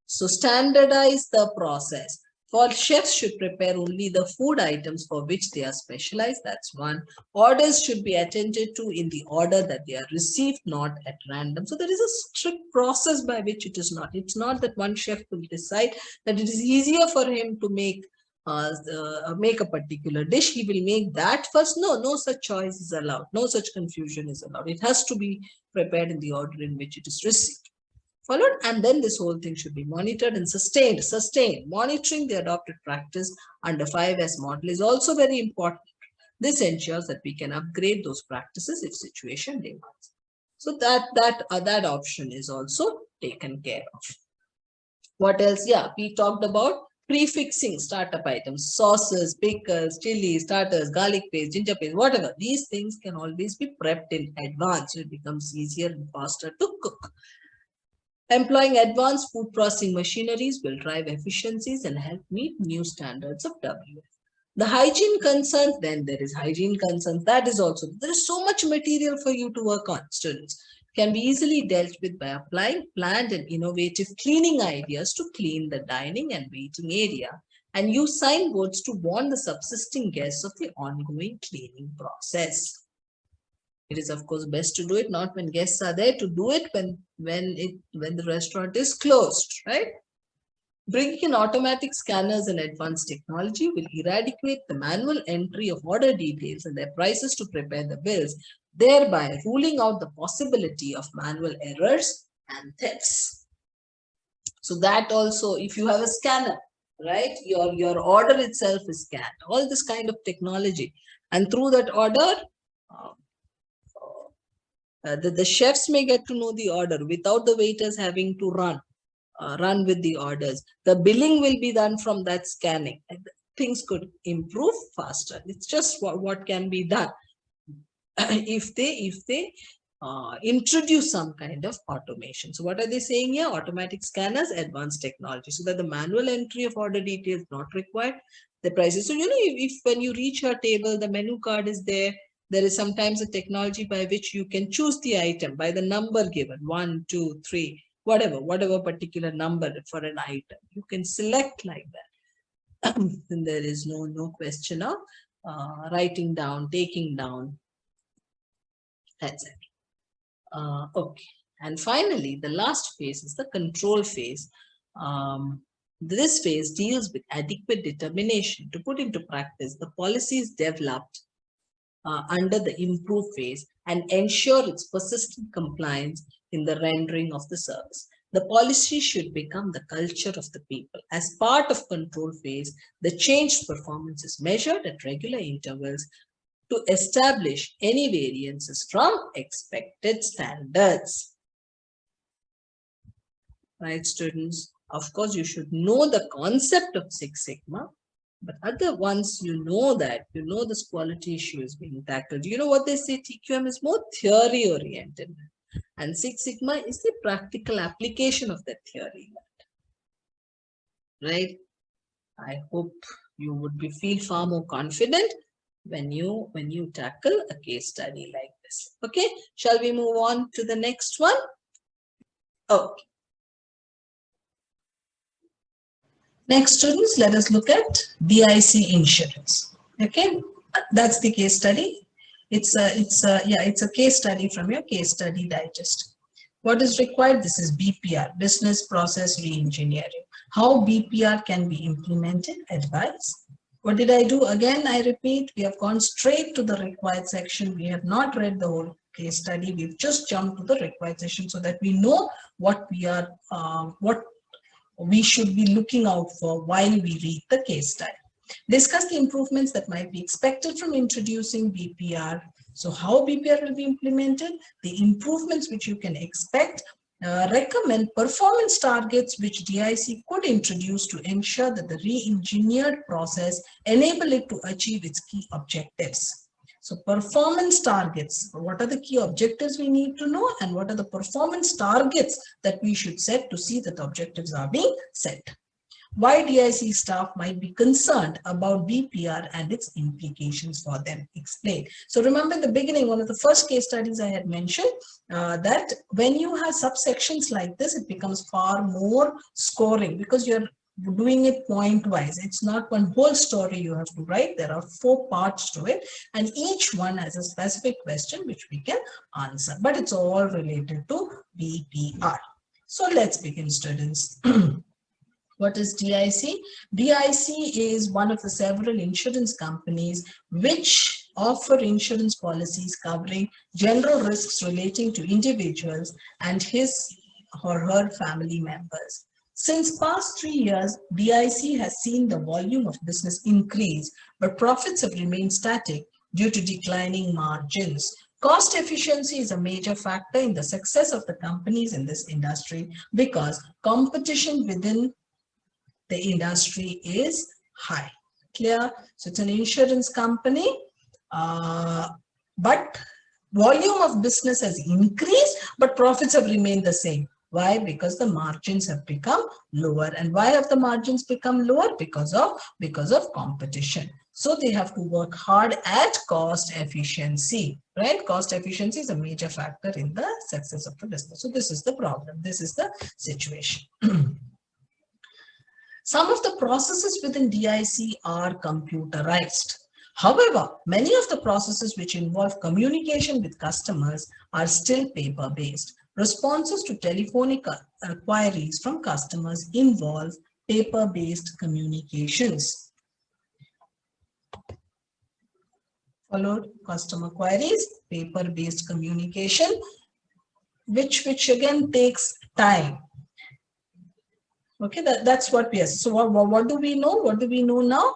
So standardize the process. For chefs should prepare only the food items for which they are specialized. That's one. Orders should be attended to in the order that they are received, not at random. So there is a strict process by which it is not. It's not that one chef will decide that it is easier for him to make a particular dish. He will make that first. No such choice is allowed. No such confusion is allowed. It has to be prepared in the order in which it is received. Followed, and then this whole thing should be monitored and sustained. Monitoring the adopted practice under 5S model is also very important. This ensures that we can upgrade those practices if situation demands. So that option is also taken care of. What else? Yeah, we talked about prefixing startup items, sauces, pickles, chilies, starters, garlic paste, ginger paste, whatever. These things can always be prepped in advance. So it becomes easier and faster to cook. Employing advanced food processing machineries will drive efficiencies and help meet new standards of WF. The hygiene concerns, then there is hygiene concerns. That is also, there is so much material for you to work on, students. Can be easily dealt with by applying planned and innovative cleaning ideas to clean the dining and waiting area and use signboards to warn the subsisting guests of the ongoing cleaning process. It is, of course, best to do it not when guests are there, to do it when the restaurant is closed, right? Bringing in automatic scanners and advanced technology will eradicate the manual entry of order details and their prices to prepare the bills, thereby ruling out the possibility of manual errors and thefts. So that also, if you have a scanner, right, your order itself is scanned. All this kind of technology And through that order, the chefs may get to know the order without the waiters having to run with the orders. The billing will be done from that scanning. And things could improve faster. It's just what can be done if they introduce some kind of automation. So what are they saying here? Automatic scanners, advanced technology, so that the manual entry of order details not required. The prices. So, if when you reach your table, the menu card is there. There is sometimes a technology by which you can choose the item by the number given, 1, 2, 3, whatever particular number for an item. You can select like that. And there is no question of writing down, taking down, etc. Okay. And finally, the last phase is the control phase. This phase deals with adequate determination to put into practice the policies developed under the improve phase and ensure its persistent compliance in the rendering of the service. The policy should become the culture of the people. As part of control phase, the changed performance is measured at regular intervals to establish any variances from expected standards. Right, students? Of course, you should know the concept of Six Sigma, but once you know that, this quality issue is being tackled. You know what they say, TQM is more theory oriented, and Six Sigma is the practical application of that theory. Right? I hope you would feel far more confident when you tackle a case study like this. Okay, shall we move on to the next one? Okay. Next, students, let us look at DIC Insurance. Okay, that's the case study. It's a case study from your case study digest. What is required? This is BPR, Business Process Reengineering. How BPR can be implemented, advice. What did I do? Again, I repeat, we have gone straight to the required section. We have not read the whole case study. We've just jumped to the required section so that we know what we should be looking out for while we read the case study. Discuss the improvements that might be expected from introducing BPR. So how BPR will be implemented, the improvements which you can expect, recommend performance targets which DIC could introduce to ensure that the re-engineered process enable it to achieve its key objectives. So performance targets, what are the key objectives we need to know, and what are the performance targets that we should set to see that the objectives are being set. Why DIC staff might be concerned about BPR and its implications for them. Explain. So remember in the beginning, one of the first case studies I had mentioned that when you have subsections like this, it becomes far more scoring because you're doing it point wise. It's not one whole story you have to write. There are 4 parts to it, and each one has a specific question which we can answer, but it's all related to BPR. So let's begin, students. What is DIC? DIC is one of the several insurance companies which offer insurance policies covering general risks relating to individuals and his or her family members. Since past 3 years, DIC has seen the volume of business increase, but profits have remained static due to declining margins. Cost efficiency is a major factor in the success of the companies in this industry because competition within the industry is high. Clear? So it's an insurance company, but volume of business has increased, but profits have remained the same. Why? Because the margins have become lower. And why have the margins become lower? Because of competition. So they have to work hard at cost efficiency, right? Cost efficiency is a major factor in the success of the business. So this is the problem. This is the situation. Some of the processes within DIC are computerized. However, many of the processes which involve communication with customers are still paper-based. Responses to telephonic queries from customers involve paper-based communications. Followed customer queries, paper-based communication, which again takes time. Okay, that's what we are. So what do we know? What do we know now?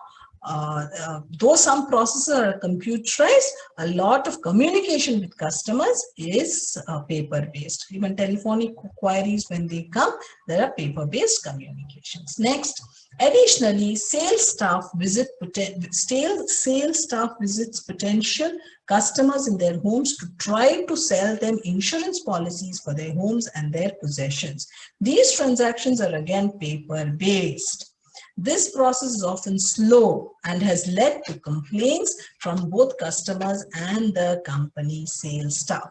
though some processes are computerized, a lot of communication with customers is paper-based. Even telephonic queries, when they come, there are paper-based communications. Next, additionally, sales staff visits potential customers in their homes to try to sell them insurance policies for their homes and their possessions. These transactions are again paper-based. This process is often slow and has led to complaints from both customers and the company sales staff.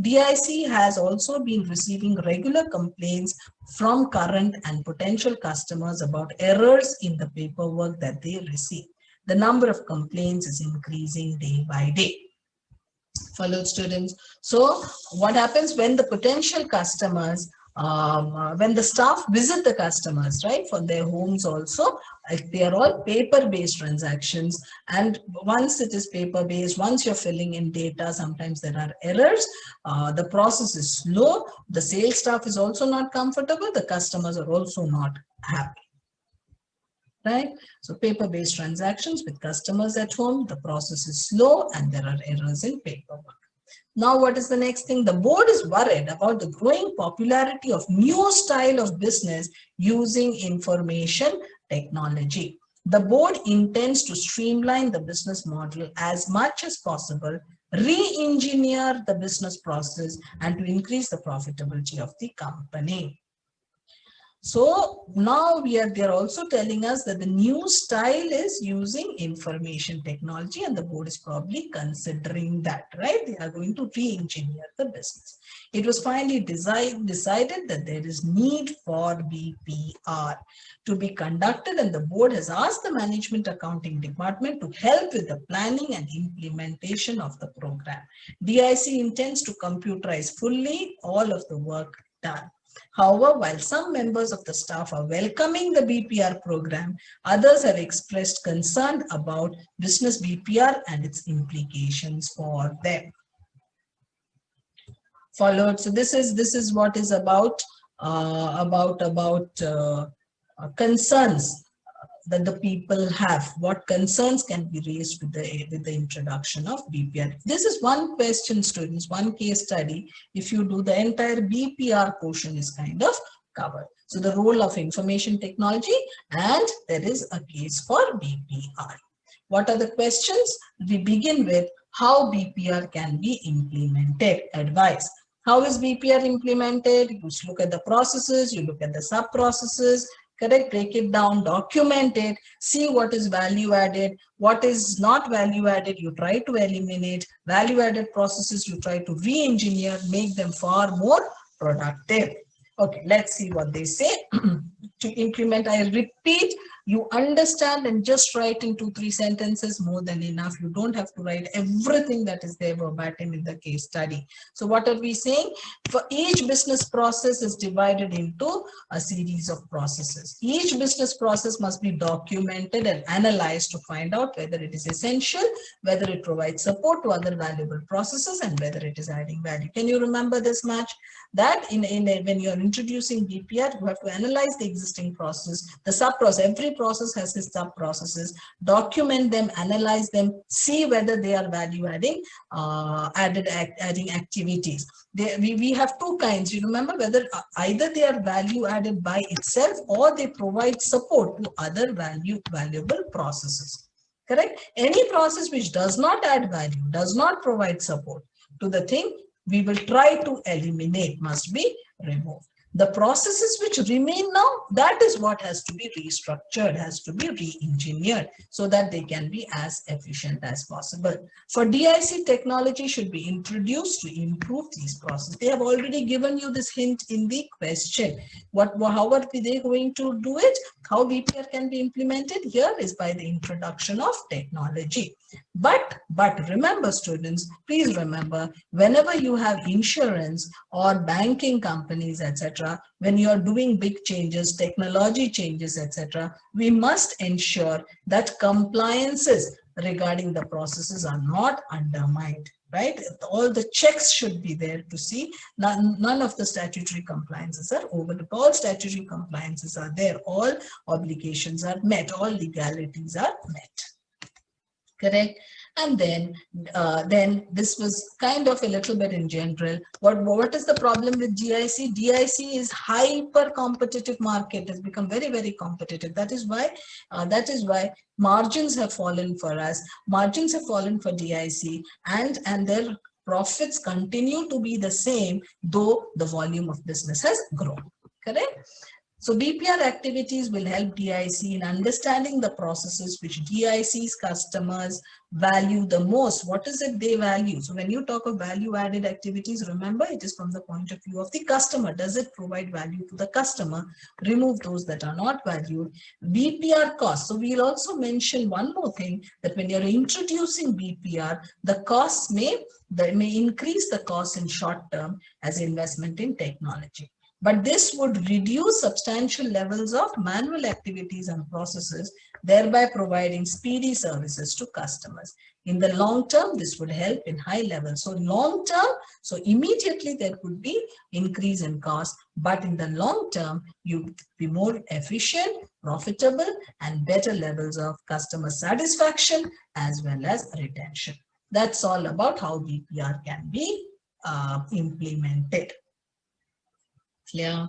DIC has also been receiving regular complaints from current and potential customers about errors in the paperwork that they receive. The number of complaints is increasing day by day. Followed, students. So what happens when the potential customers, when the staff visit the customers, right, for their homes also, they are all paper-based transactions. And once it is paper-based, once you're filling in data, sometimes there are errors. The process is slow. The sales staff is also not comfortable. The customers are also not happy. Right? So paper-based transactions with customers at home, the process is slow and there are errors in paperwork. Now, what is the next thing? The board is worried about the growing popularity of new style of business using information technology. The board intends to streamline the business model as much as possible, re-engineer the business process, and to increase the profitability of the company. So now they're also telling us that the new style is using information technology, and the board is probably considering that, right? They are going to re-engineer the business. It was finally decided that there is need for BPR to be conducted, and the board has asked the management accounting department to help with the planning and implementation of the program. DIC intends to computerize fully all of the work done. However, while some members of the staff are welcoming the BPR program, others have expressed concern about business BPR and its implications for them. Followed. So this is what is about concerns that the people have. What concerns can be raised with the introduction of BPR? This is one question, students, one case study. If you do, the entire BPR portion is kind of covered. So the role of information technology, and there is a case for BPR. What are the questions? We begin with how BPR can be implemented. Advice. How is BPR implemented? You look at the processes, you look at the sub-processes, correct, break it down, document it, see what is value added, what is not value added, you try to eliminate, value added processes, you try to re-engineer, make them far more productive. Okay, let's see what they say. To implement, I repeat, you understand and just write in 2-3 sentences, more than enough. You don't have to write everything that is there verbatim in the case study. So what are we saying? For each business process is divided into a series of processes. Each business process must be documented and analyzed to find out whether it is essential, whether it provides support to other valuable processes, and whether it is adding value. Can you remember this much? That when you are introducing BPR, you have to analyze the existing process, the sub-process. Every process has its sub-processes. Document them, analyze them, see whether they are value-adding, adding activities. We have two kinds. You remember, whether either they are value-added by itself or they provide support to other valuable processes. Correct? Any process which does not add value, does not provide support to the thing, we will try to eliminate, must be removed. The processes which remain now, that is what has to be restructured, has to be re-engineered so that they can be as efficient as possible. For DIC, technology should be introduced to improve these processes. They have already given you this hint in the question. How are they going to do it? How BPR can be implemented? Here is by the introduction of technology. But remember, students, please remember, whenever you have insurance or banking companies, etc., when you are doing big changes, technology changes, etc., we must ensure that compliances regarding the processes are not undermined, right? All the checks should be there to see none of the statutory compliances are overlooked. All statutory compliances are there. All obligations are met. All legalities are met. Correct. And then this was kind of a little bit in general. What is the problem with DIC? DIC is hyper competitive market, has become very, very competitive. That is why margins have fallen for us. Margins have fallen for DIC, and their profits continue to be the same, though the volume of business has grown. Correct. So BPR activities will help DIC in understanding the processes which DIC's customers value the most. What is it they value? So when you talk of value added activities, remember it is from the point of view of the customer. Does it provide value to the customer? Remove those that are not valued. BPR costs. So we'll also mention one more thing, that when you're introducing BPR, the costs may increase the cost in short term as investment in technology. But this would reduce substantial levels of manual activities and processes, thereby providing speedy services to customers. In the long term, this would help in high levels. So long term, so immediately there could be increase in cost, but in the long term, you would be more efficient, profitable, and better levels of customer satisfaction as well as retention. That's all about how BPR can be implemented. Clear?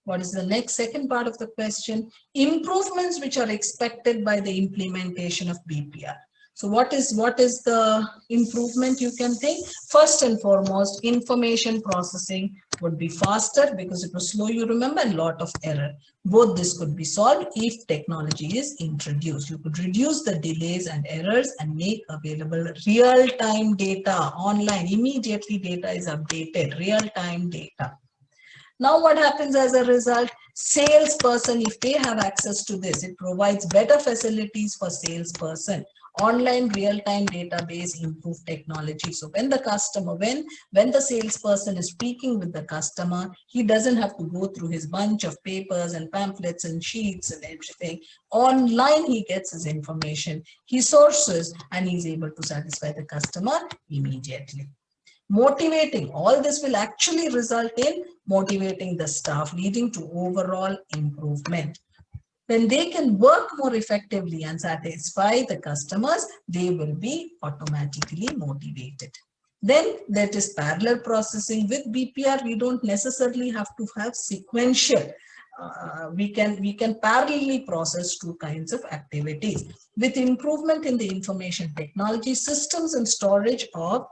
What is the next second part of the question? Improvements which are expected by the implementation of BPR. So what is the improvement you can think? First and foremost, information processing would be faster because it was slow, you remember, and lot of error. Both this could be solved if technology is introduced. You could reduce the delays and errors and make available real-time data online. Immediately data is updated, real-time data. Now what happens as a result? Salesperson, if they have access to this, it provides better facilities for salesperson. Online real-time database, improved technology. So when the customer, when the salesperson is speaking with the customer, he doesn't have to go through his bunch of papers and pamphlets and sheets and everything. Online, he gets his information, he sources, and he's able to satisfy the customer immediately. Motivating, all this will actually result in motivating the staff, leading to overall improvement. When they can work more effectively and satisfy the customers, they will be automatically motivated. Then there is parallel processing. With BPR, we don't necessarily have to have sequential. We can parallelly process two kinds of activities. With improvement in the information technology systems and storage of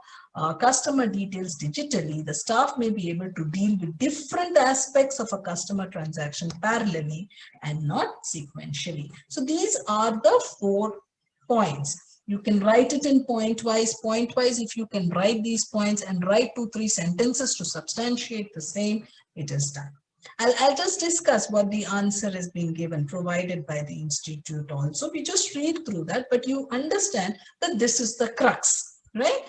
customer details digitally, the staff may be able to deal with different aspects of a customer transaction parallelly and not sequentially. So these are the 4 points. You can write it in point-wise. Point-wise, if you can write these points and write 2-3 sentences to substantiate the same, it is done. I'll just discuss what the answer is being given, provided by the institute also. We just read through that, but you understand that this is the crux, right?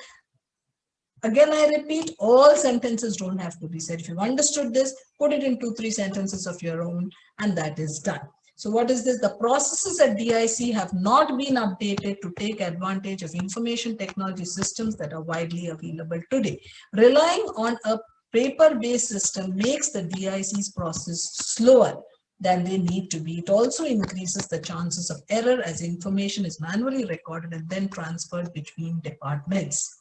Again, I repeat, all sentences don't have to be said. If you've understood this, put it in 2-3 sentences of your own, and that is done. So what is this? The processes at DIC have not been updated to take advantage of information technology systems that are widely available today. Relying on a paper-based system makes the DIC's process slower than they need to be. It also increases the chances of error as information is manually recorded and then transferred between departments.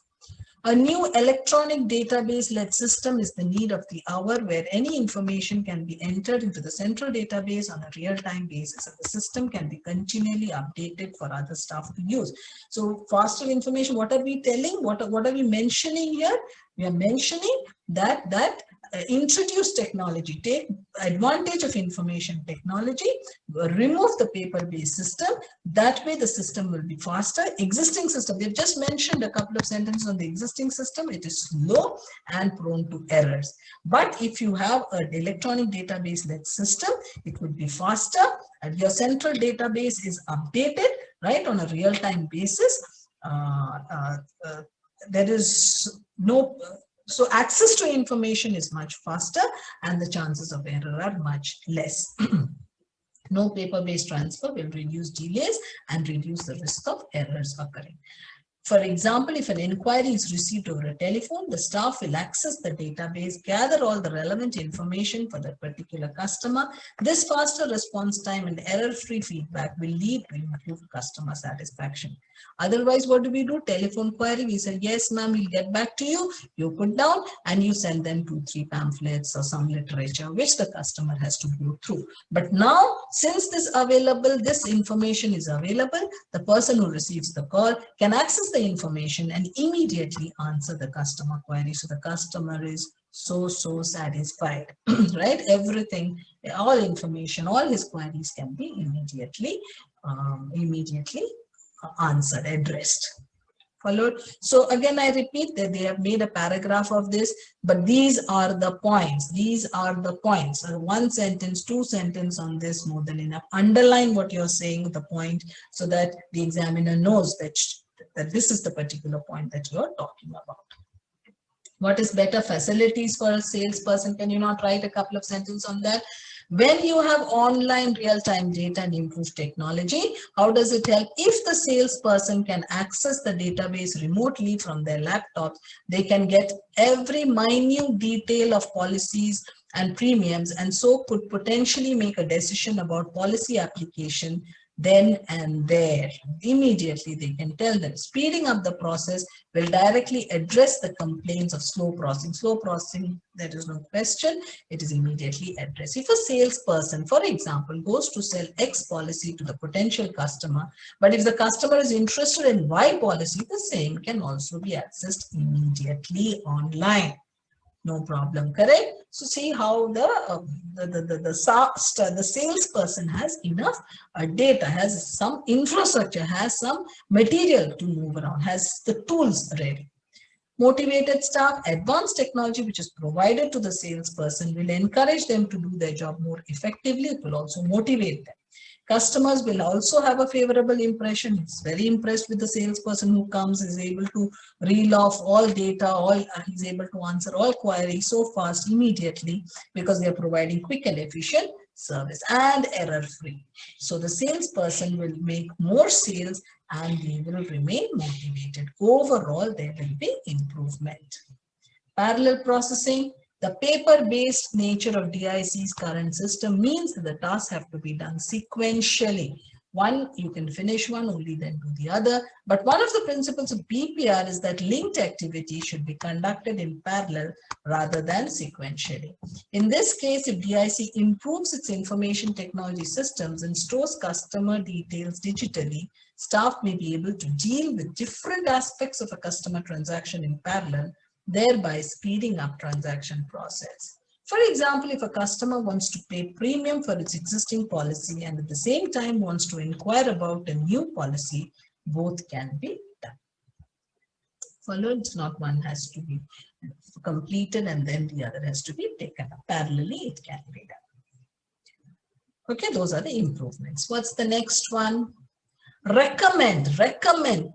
A new electronic database-led system is the need of the hour, where any information can be entered into the central database on a real-time basis, and the system can be continually updated for other staff to use. So faster information, what are we telling? What are we mentioning here? We are mentioning that introduce technology, take advantage of information technology, remove the paper-based system. That way the system will be faster. Existing system, they've just mentioned a couple of sentences on the existing system. It is slow and prone to errors. But if you have an electronic database-led system, it would be faster, and your central database is updated, right, on a real-time basis. There is no... So access to information is much faster and the chances of error are much less. No paper-based transfer will reduce delays and reduce the risk of errors occurring. For example, if an inquiry is received over a telephone, the staff will access the database, gather all the relevant information for that particular customer. This faster response time and error-free feedback will lead to improved customer satisfaction. Otherwise, what do? Telephone query, we say, yes, ma'am, we'll get back to you. You put down and you send them 2-3 pamphlets or some literature, which the customer has to go through. But now, since this information is available, the person who receives the call can access the information and immediately answer the customer query. So the customer is so satisfied, right? Everything, all information, all his queries can be immediately answered, addressed. Followed. So again, I repeat that they have made a paragraph of this, but these are the points. These are the points. One sentence, two sentences on this, more than enough. Underline what you're saying, the point, so that the examiner knows that this is the particular point that you're talking about. What is better facilities for a salesperson? Can you not write a couple of sentences on that? When you have online real-time data and improved technology, how does it help? If the salesperson can access the database remotely from their laptops, they can get every minute detail of policies and premiums, and so could potentially make a decision about policy application then and there. Immediately they can tell them. Speeding up the process will directly address the complaints of slow processing. Slow processing, there is no question, it is immediately addressed. If a salesperson, for example, goes to sell X policy to the potential customer, but if the customer is interested in Y policy, the same can also be accessed immediately online. No problem, correct? So see how the salesperson has enough data, has some infrastructure, has some material to move around, has the tools ready. Motivated staff, advanced technology which is provided to the salesperson will encourage them to do their job more effectively. It will also motivate them. Customers will also have a favorable impression. It's very impressed with the salesperson who comes, is able to reel off all data, he's able to answer all queries so fast, immediately, because they are providing quick and efficient service and error-free. So the salesperson will make more sales and they will remain motivated. Overall, there will be improvement. Parallel processing. The paper-based nature of DIC's current system means that the tasks have to be done sequentially. One, you can finish one, only then do the other. But one of the principles of BPR is that linked activity should be conducted in parallel rather than sequentially. In this case, if DIC improves its information technology systems and stores customer details digitally, staff may be able to deal with different aspects of a customer transaction in parallel, thereby speeding up transaction process. For example, if a customer wants to pay premium for its existing policy and at the same time wants to inquire about a new policy, both can be done. Followed, not one has to be completed and then the other has to be taken up. Parallelly, it can be done. Okay, those are the improvements. What's the next one? Recommend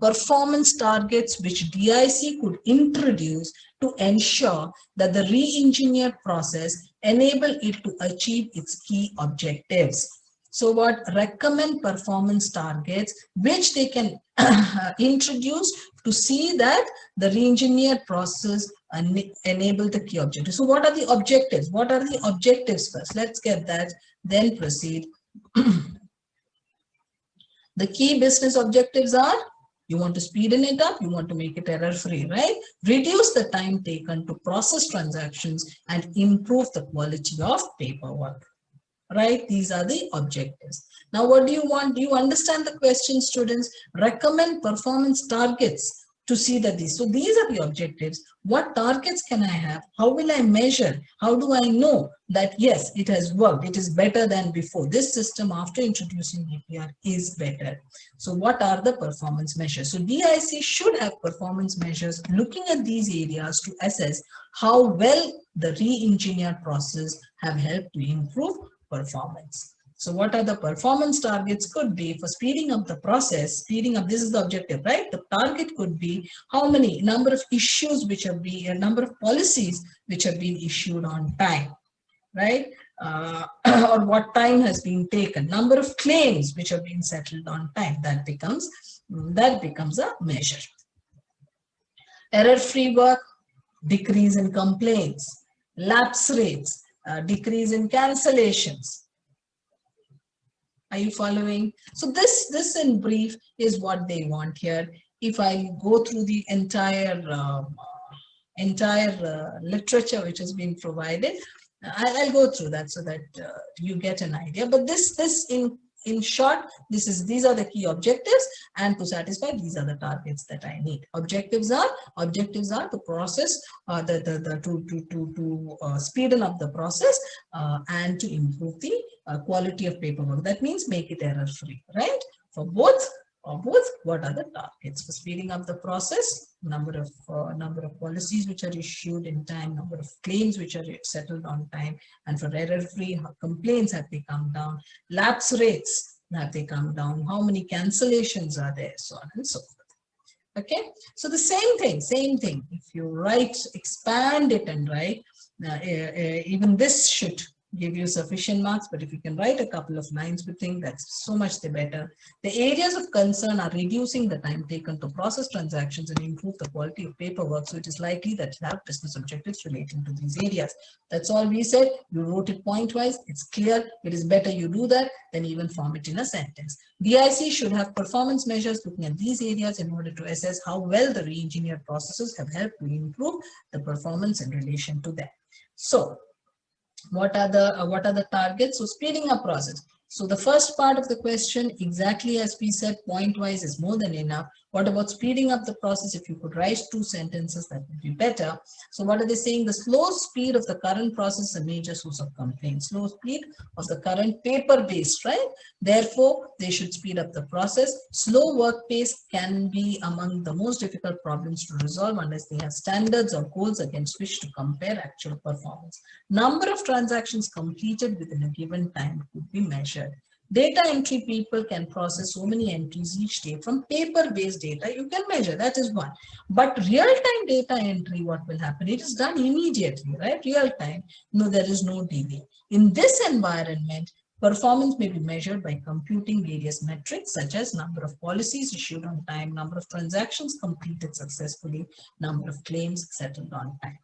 performance targets which DIC could introduce to ensure that the re-engineered process enable it to achieve its key objectives. So what? Recommend performance targets which they can introduce to see that the re-engineered process enable the key objectives. So what are the objectives? What are the objectives first? Let's get that, then proceed. The key business objectives are, you want to speeden it up, you want to make it error-free, right? Reduce the time taken to process transactions and improve the quality of paperwork, right? These are the objectives. Now, what do you want? Do you understand the question, students? Recommend performance targets to see that these. So these are the objectives. What targets can I have? How will I measure? How do I know that, yes, it has worked? It is better than before. This system after introducing BPR is better. So what are the performance measures? So DIC should have performance measures looking at these areas to assess how well the re-engineered process have helped to improve performance. So what are the performance targets? Could be for speeding up the process, speeding up, this is the objective, right? The target could be how many number of issues which have been, a number of policies which have been issued on time, right? Or what time has been taken, number of claims which have been settled on time, that becomes a measure. Error-free work, decrease in complaints. Lapse rates, decrease in cancellations. Are you following? So this in brief is what they want here. If I go through the entire literature which has been provided, I'll go through that so that you get an idea. But this in short, these are the key objectives, and to satisfy these are the targets that I need. Objectives are to process to speeden up the process and to improve the quality of paperwork. That means make it error free, right? For both, what are the targets? For speeding up the process, number of policies which are issued in time, number of claims which are settled on time, and for error-free, complaints, have they come down? Lapse rates, have they come down? How many cancellations are there? So on and so forth. Okay, so the same thing. If you expand it and write, even this should give you sufficient marks, but if you can write a couple of lines, we think that's so much the better. The areas of concern are reducing the time taken to process transactions and improve the quality of paperwork. So it is likely that you have business objectives relating to these areas. That's all we said. You wrote it point-wise. It's clear. It is better you do that than even form it in a sentence. DIC should have performance measures looking at these areas in order to assess how well the re-engineered processes have helped to improve the performance in relation to them. So what are the targets? So speeding up process. So the first part of the question, exactly as we said, point-wise is more than enough. What about speeding up the process? If you could write 2 sentences, that would be better. So what are they saying? The slow speed of the current process is a major source of complaint. Slow speed of the current paper-based, right? Therefore, they should speed up the process. Slow work pace can be among the most difficult problems to resolve unless they have standards or goals against which to compare actual performance. Number of transactions completed within a given time could be measured. Data entry people can process so many entries each day. From paper-based data, you can measure, that is one. But real-time data entry, what will happen? It is done immediately, right? Real-time, no, there is no delay. In this environment, performance may be measured by computing various metrics such as number of policies issued on time, number of transactions completed successfully, number of claims settled on time.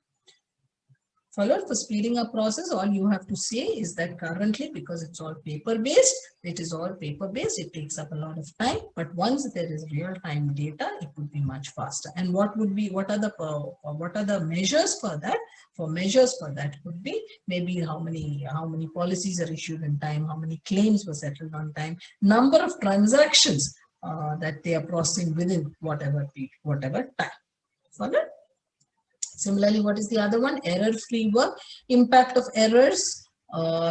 Followed, for speeding up process, all you have to say is that currently, because it's all paper-based, it takes up a lot of time. But once there is real-time data, it would be much faster. And what are the measures for that? For measures for that would be maybe how many policies are issued in time, how many claims were settled on time, number of transactions that they are processing within whatever time. Followed? Similarly, what is the other one? Error-free work. Impact of errors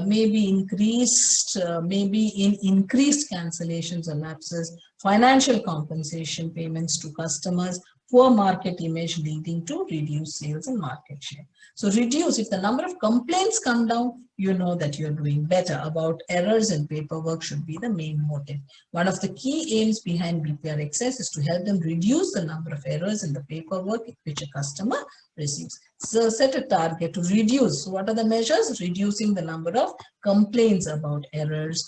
may be increased, maybe in increased cancellations or lapses, financial compensation payments to customers, poor market image leading to reduced sales and market share. So reduce, if the number of complaints come down, you know that you're doing better. About errors in paperwork should be the main motive. One of the key aims behind BPR Access is to help them reduce the number of errors in the paperwork which a customer receives. So set a target to reduce. So what are the measures? Reducing the number of complaints about errors.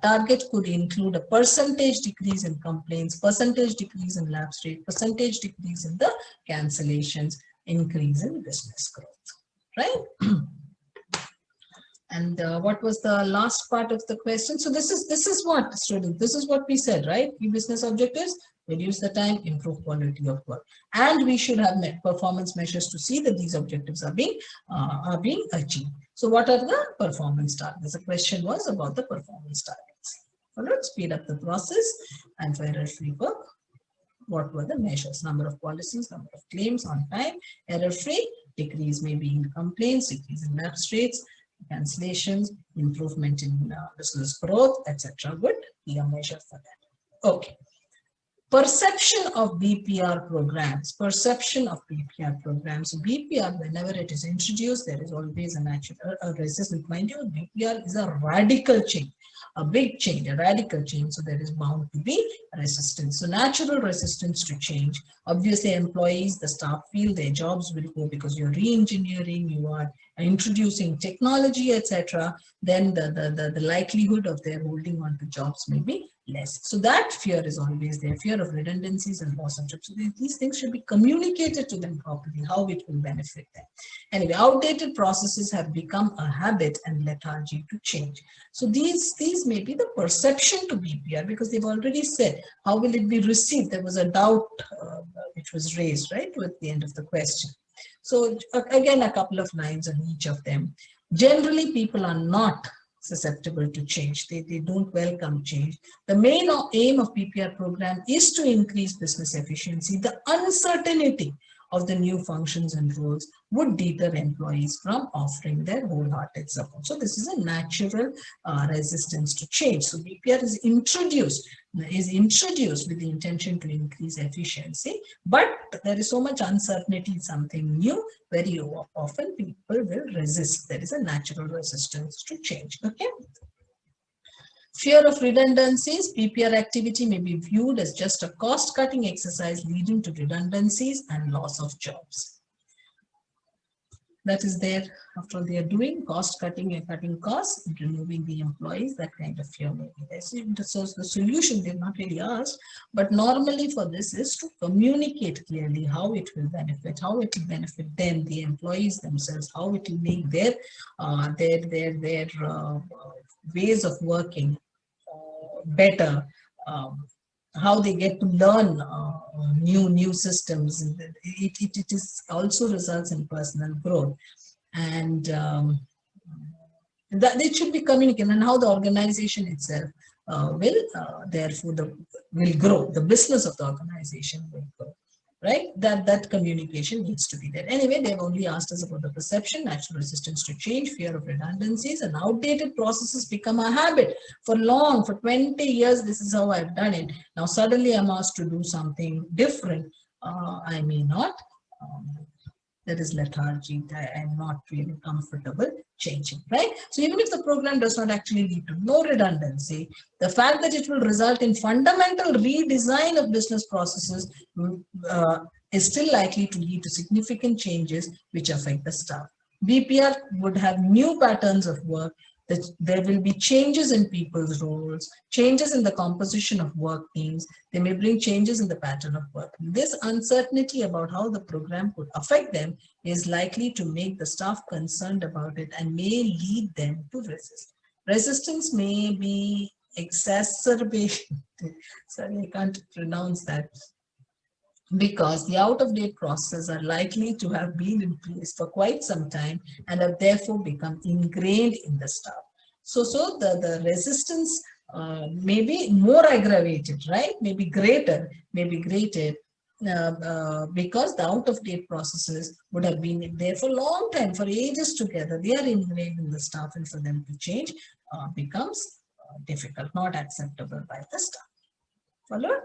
Target could include a percentage decrease in complaints, percentage decrease in lapse rate, percentage decrease in the cancellations, increase in business growth, right? And what was the last part of the question? So this is what, students, this is what we said, right? Key business objectives: reduce the time, improve quality of work, and we should have performance measures to see that these objectives are being achieved. So what are the performance targets? The question was about the performance targets. So let's speed up the process. And for error-free work, what were the measures? Number of policies, number of claims on time, error-free, decrease maybe in complaints, decrease in lapse rates, cancellations, improvement in business growth, etc. would be a measure for that. Okay. Perception of BPR programs. Perception of BPR programs. So BPR, whenever it is introduced, there is always a resistance. Mind you, BPR is a radical change, a big change, a radical change. So there is bound to be resistance. So natural resistance to change. Obviously, employees, the staff feel their jobs will go because you're re-engineering, you are introducing technology, etc. Then the likelihood of their holding on to jobs may be less. So that fear is always there, fear of redundancies and loss of jobs. So these things should be communicated to them properly, how it will benefit them. Anyway, outdated processes have become a habit and lethargy to change. So these may be the perception to BPR, because they've already said, how will it be received? There was a doubt which was raised, right, at the end of the question. So again, a couple of lines on each of them. Generally, people are not susceptible to change. They don't welcome change. The main aim of PPR program is to increase business efficiency. The uncertainty of the new functions and roles would deter employees from offering their wholehearted support. So this is a natural resistance to change. So BPR is introduced with the intention to increase efficiency, but there is so much uncertainty in something new, very often people will resist. There is a natural resistance to change. Okay. Fear of redundancies. PPR activity may be viewed as just a cost-cutting exercise leading to redundancies and loss of jobs. That is there, after all, they are doing cost cutting and cutting costs and removing the employees, that kind of fear may be there. So the solution they've not really asked, but normally for this is to communicate clearly how it will benefit them, the employees themselves, how it will make their ways of working better, how they get to learn new systems. It is also results in personal growth, and that it should be communicated, and how the organization itself will grow. The business of the organization will grow. Right? That communication needs to be there. Anyway, they've only asked us about the perception, natural resistance to change, fear of redundancies, and outdated processes become a habit. For 20 years, this is how I've done it. Now, suddenly I'm asked to do something different. I may not. There is lethargy. I am not really comfortable changing, right? So even if the program does not actually lead to no redundancy, the fact that it will result in fundamental redesign of business processes is still likely to lead to significant changes which affect the staff. BPR would have new patterns of work. That there will be changes in people's roles, changes in the composition of work teams. They may bring changes in the pattern of work. This uncertainty about how the program could affect them is likely to make the staff concerned about it and may lead them to resist. Resistance may be exacerbated. Sorry, I can't pronounce that. Because the out-of-date processes are likely to have been in place for quite some time and have therefore become ingrained in the staff. So the resistance may be more aggravated, right? Maybe greater, because the out-of-date processes would have been there for a long time, for ages together. They are ingrained in the staff, and for them to change becomes difficult, not acceptable by the staff. Follow?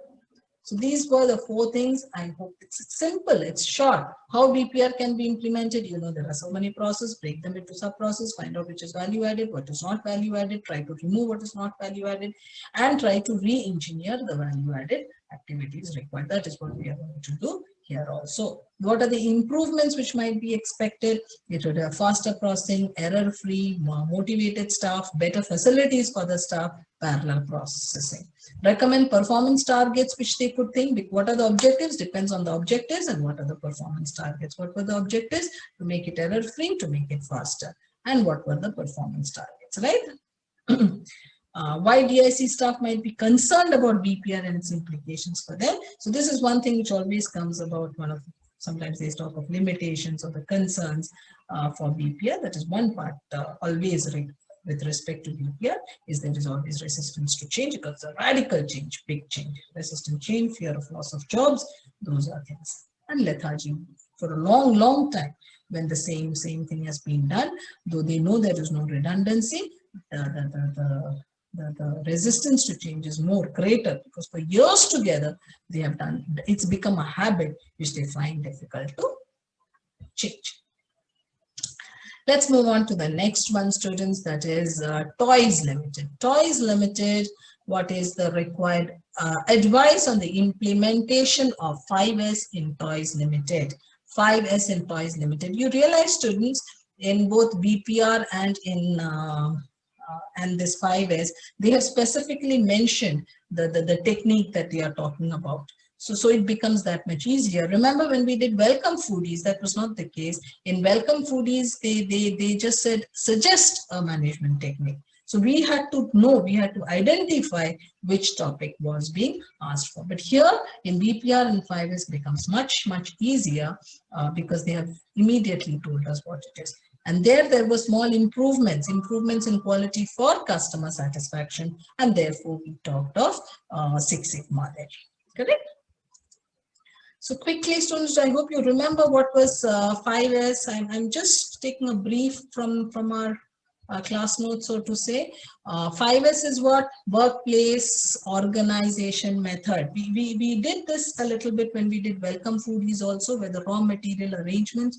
So these were the 4 things. I hope it's simple, it's short. How BPR can be implemented? You know, there are so many processes, break them into sub-processes, find out which is value added, what is not value added, try to remove what is not value added, and try to re-engineer the value added activities required. That is what we are going to do here also. What are the improvements which might be expected? It would have faster processing, error-free, more motivated staff, better facilities for the staff, parallel processing. Recommend performance targets which they could think. What are the objectives? Depends on the objectives, and what are the performance targets. What were the objectives? To make it error-free, to make it faster. And what were the performance targets, right? Why DIC staff might be concerned about BPR and its implications for them. So this is one thing which always comes about. Sometimes they talk of limitations or the concerns for BPR. That is one part always with respect to BPR, is there is always resistance to change, because it's a radical change, big change. Resistant change, fear of loss of jobs, those are things. And lethargy for a long time, when the same thing has been done, though they know there is no redundancy, the resistance to change is more greater, because for years together they have done, it's become a habit which they find difficult to change. Let's move on to the next one, students, that is Toys Limited. Toys Limited, what is the required advice on the implementation of 5S in Toys Limited? 5S in Toys Limited. You realize, students, in both BPR and in and this 5S, they have specifically mentioned the technique that they are talking about. So it becomes that much easier. Remember when we did Welcome Foodies, that was not the case. In Welcome Foodies, they just said, suggest a management technique. So we had to know, we had to identify which topic was being asked for. But here in BPR and 5S becomes much easier because they have immediately told us what it is. And there were small improvements in quality for customer satisfaction, and therefore we talked of Six Sigma there. Correct? So quickly, students, I hope you remember what was 5S. I'm just taking a brief from our class notes, so to say. 5S is what? Workplace organization method. We did this a little bit when we did Welcome Foodies also, where the raw material arrangements,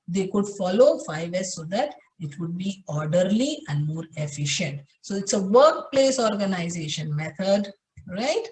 they could follow 5S so that it would be orderly and more efficient. So it's a workplace organization method, right?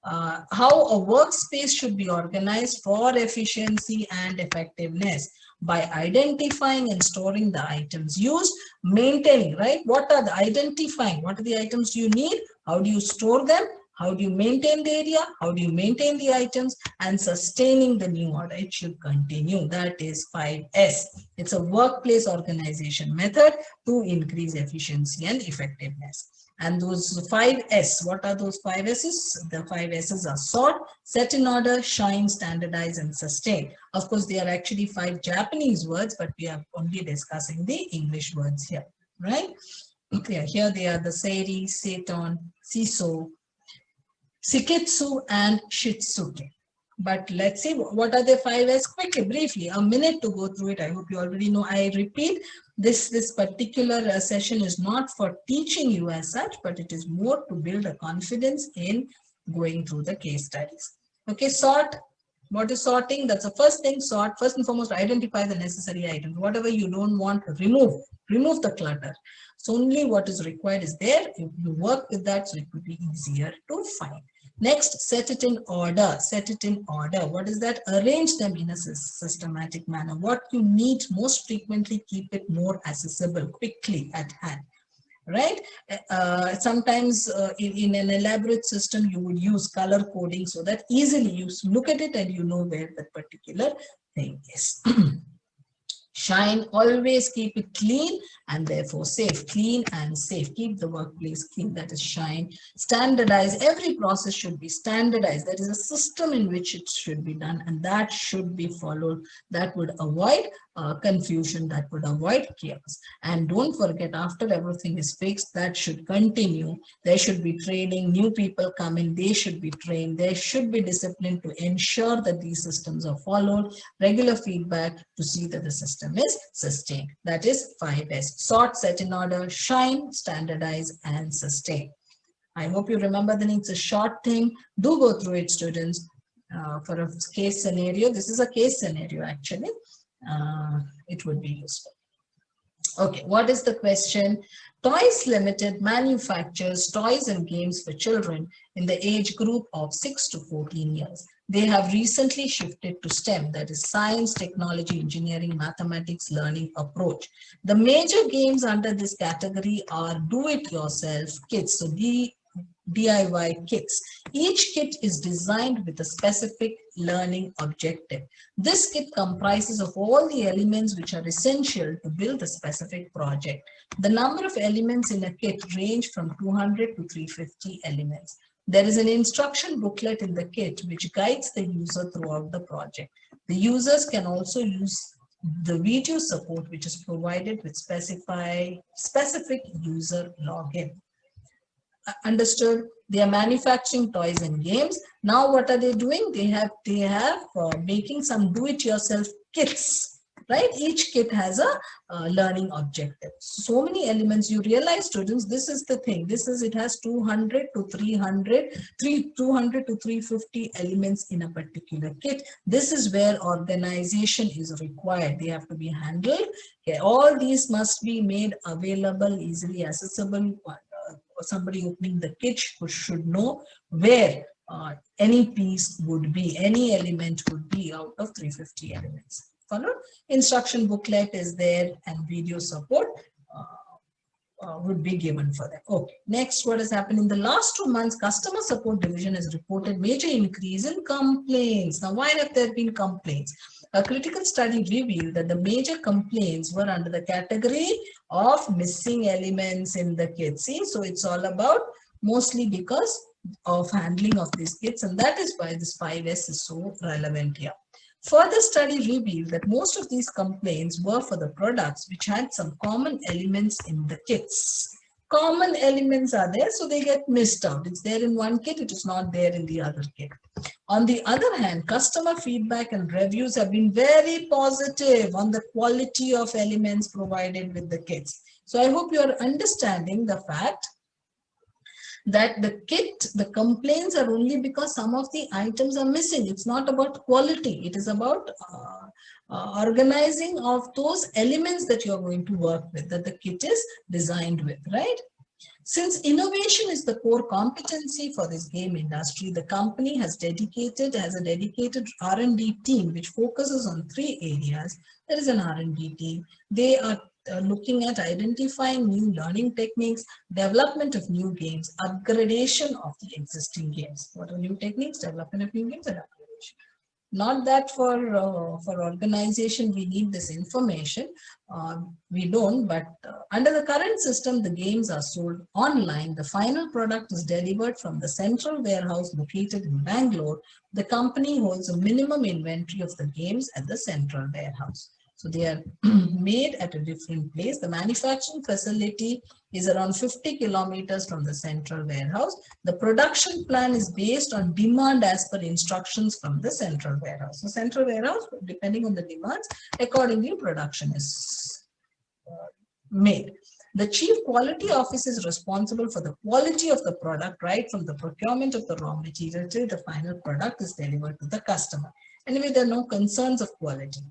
How a workspace should be organized for efficiency and effectiveness by identifying and storing the items used, maintaining, right? What are the identifying? What are the items you need? How do you store them? How do you maintain the area? How do you maintain the items? And sustaining the new order. It should continue. That is 5S. It's a workplace organization method to increase efficiency and effectiveness. And those 5S, what are those 5S's? The 5S's are sort, set in order, shine, standardize, and sustain. Of course, they are actually 5 Japanese words, but we are only discussing the English words here, right? Okay, here they are: the Seiri, Seiton, Siso, Shiketsu, and Shitsuke. But let's see, what are the 5S? Quickly, briefly, a minute to go through it. I hope you already know. I repeat, this particular session is not for teaching you as such, but it is more to build a confidence in going through the case studies. Okay, sort. What is sorting? That's the first thing. Sort. First and foremost, identify the necessary items. Whatever you don't want, remove the clutter. So only what is required is there. You work with that, so it will be easier to find. Next, set it in order. Set it in order. What is that? Arrange them in a systematic manner. What you need most frequently, keep it more accessible, quickly at hand. Right? Sometimes in an elaborate system, you would use color coding so that easily you look at it and you know where that particular thing is. Shine, always keep it clean and therefore safe. Clean and safe. Keep the workplace clean. That is shine. Standardize. Every process should be standardized. There is a system in which it should be done, and that should be followed. That would avoid confusion. That would avoid chaos. And don't forget, after everything is fixed, that should continue. There should be training. New people come in. They should be trained. There should be discipline to ensure that these systems are followed. Regular feedback to see that the system is sustained. That is 5S. Sort, set in order, shine, standardize, and sustain. I hope you remember the name. It's a short thing. Do go through it, students. For a case scenario, this is a case scenario actually. It would be useful. Okay, what is the question? Toys Limited manufactures toys and games for children in the age group of 6 to 14 years. They have recently shifted to STEM, that is science, technology, engineering, mathematics, learning approach. The major games under this category are do-it-yourself kits, so DIY kits. Each kit is designed with a specific learning objective. This kit comprises of all the elements which are essential to build a specific project. The number of elements in a kit range from 200 to 350 elements. There is an instruction booklet in the kit which guides the user throughout the project. The users can also use the video support which is provided with specific user login. Understood? They are manufacturing toys and games. Now what are they doing? They have making some do-it-yourself kits, right? Each kit has a learning objective. So many elements. You realize, students, this is the thing. It has 200 to 350 elements in a particular kit. This is where organization is required. They have to be handled. Okay. All these must be made available, easily accessible. Somebody opening the kit should know where any piece would be, any element would be out of 350 elements. Follow? Instruction booklet is there and video support would be given for them. Okay, next, what has happened in the last 2 months, customer support division has reported major increase in complaints. Now, why have there been complaints? A critical study revealed that the major complaints were under the category of missing elements in the kit. See, so it's all about mostly because of handling of these kits, and that is why this 5S is so relevant here. Further study revealed that most of these complaints were for the products which had some common elements in the kits. Common elements are there, so they get missed out. It's there in one kit, it is not there in the other kit. On the other hand, customer feedback and reviews have been very positive on the quality of elements provided with the kits. So I hope you are understanding the fact that the kit, the complaints are only because some of the items are missing. It's not about quality. It is about organizing of those elements that you're going to work with, that the kit is designed with, right? Since innovation is the core competency for this game industry, the company has a dedicated R&D team which focuses on 3 areas. There is an R&D team. They are looking at identifying new learning techniques, development of new games, upgradation of the existing games. What are new techniques? Development of new games and upgradation. Not that for organization we need this information, we don't, but under the current system, the games are sold online. The final product is delivered from the central warehouse located in Bangalore. The company holds a minimum inventory of the games at the central warehouse. So they are made at a different place. The manufacturing facility is around 50 kilometers from the central warehouse. The production plan is based on demand as per instructions from the central warehouse. So central warehouse, depending on the demands, accordingly production is made. The Chief Quality Officer is responsible for the quality of the product, right from the procurement of the raw material till the final product is delivered to the customer. Anyway, there are no concerns of quality.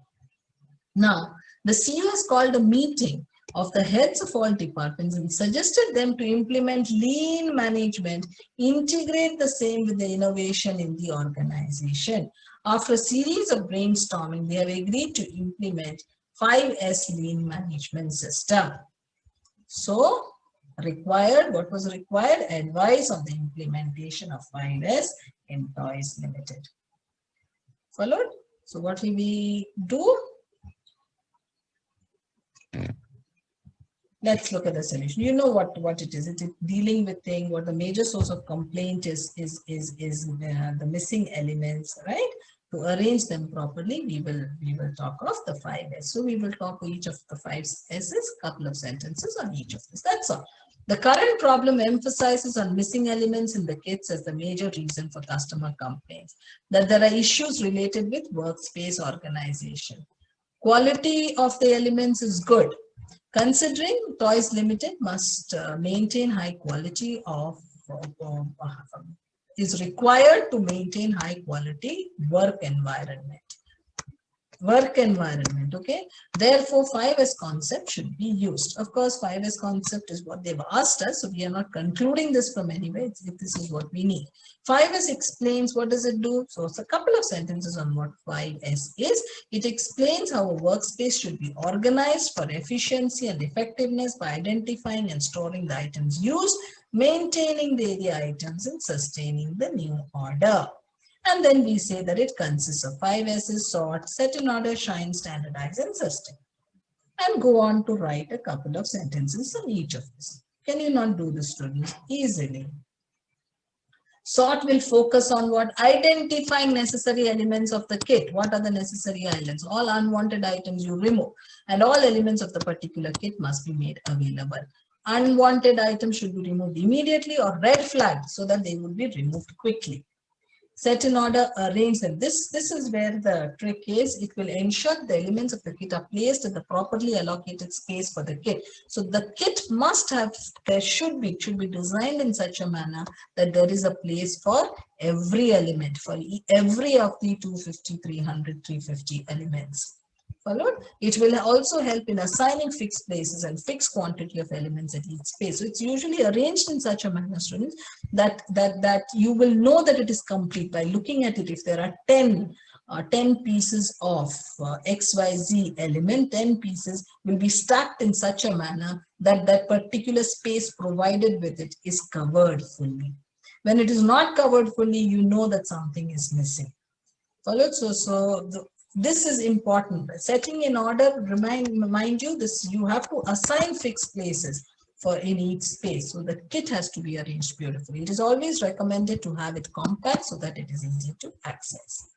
Now, the CEO has called a meeting of the heads of all departments and suggested them to implement lean management, integrate the same with the innovation in the organization. After a series of brainstorming, they have agreed to implement 5S lean management system. So, what was required? Advice on the implementation of 5S in Toys Limited. Followed? So, what will we do? Let's look at the solution. You know what it is. It is dealing with thing. What the major source of complaint is the missing elements, right? To arrange them properly, we will talk of the 5S. So we will talk each of the 5 S's, couple of sentences on each of this. That's all. The current problem emphasizes on missing elements in the kits as the major reason for customer complaints. That there are issues related with workspace organization. Quality of the elements is good. Considering Toys Limited must maintain high quality of, is required to maintain high quality work environment. Okay. Therefore, 5S concept should be used. Of course, 5S concept is what they've asked us, so we are not concluding this from anywhere. This is what we need. 5S explains what does it do. So it's a couple of sentences on what 5S is. It explains how a workspace should be organized for efficiency and effectiveness by identifying and storing the items used, maintaining the area items, and sustaining the new order. And then we say that it consists of 5 S's: sort, set in order, shine, standardize, and sustain. And go on to write a couple of sentences on each of this. Can you not do this, students? Easily. Sort will focus on what? Identifying necessary elements of the kit. What are the necessary items? All unwanted items you remove, and all elements of the particular kit must be made available. Unwanted items should be removed immediately or red flagged so that they would be removed quickly. Set in order, arrange them. This is where the trick is. It will ensure the elements of the kit are placed in the properly allocated space for the kit. So the kit must have, it should be designed in such a manner that there is a place for every element, for every of the 250, 300, 350 elements. Followed? It will also help in assigning fixed places and fixed quantity of elements at each space. So it's usually arranged in such a manner, students, that you will know that it is complete by looking at it. If there are 10 pieces of XYZ element, 10 pieces will be stacked in such a manner that that particular space provided with it is covered fully. When it is not covered fully, you know that something is missing. Followed? This is important. Setting in order, remind you this, you have to assign fixed places for in each space. So the kit has to be arranged beautifully. It is always recommended to have it compact so that it is easy to access.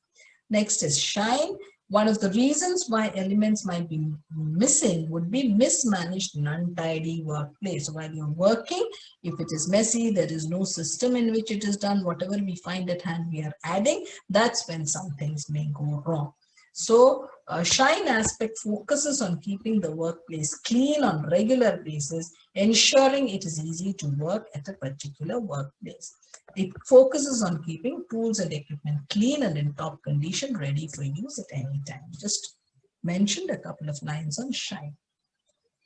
Next is shine. One of the reasons why elements might be missing would be mismanaged and untidy workplace. So while you're working, if it is messy, there is no system in which it is done, whatever we find at hand, we are adding, that's when some things may go wrong. So shine aspect focuses on keeping the workplace clean on regular basis, ensuring it is easy to work at a particular workplace. It focuses on keeping tools and equipment clean and in top condition, ready for use at any time. Just mentioned a couple of lines on shine.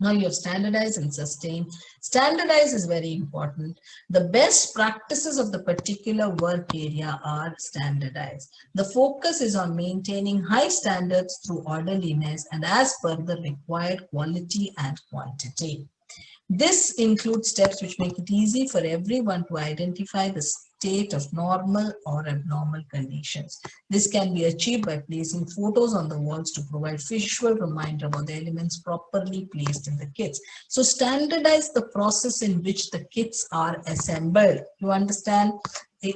Now you have standardize and sustain. Standardize is very important. The best practices of the particular work area are standardized. The focus is on maintaining high standards through orderliness and as per the required quality and quantity. This includes steps which make it easy for everyone to identify the state of normal or abnormal conditions. This can be achieved by placing photos on the walls to provide visual reminder about the elements properly placed in the kits. So standardize the process in which the kits are assembled. You understand?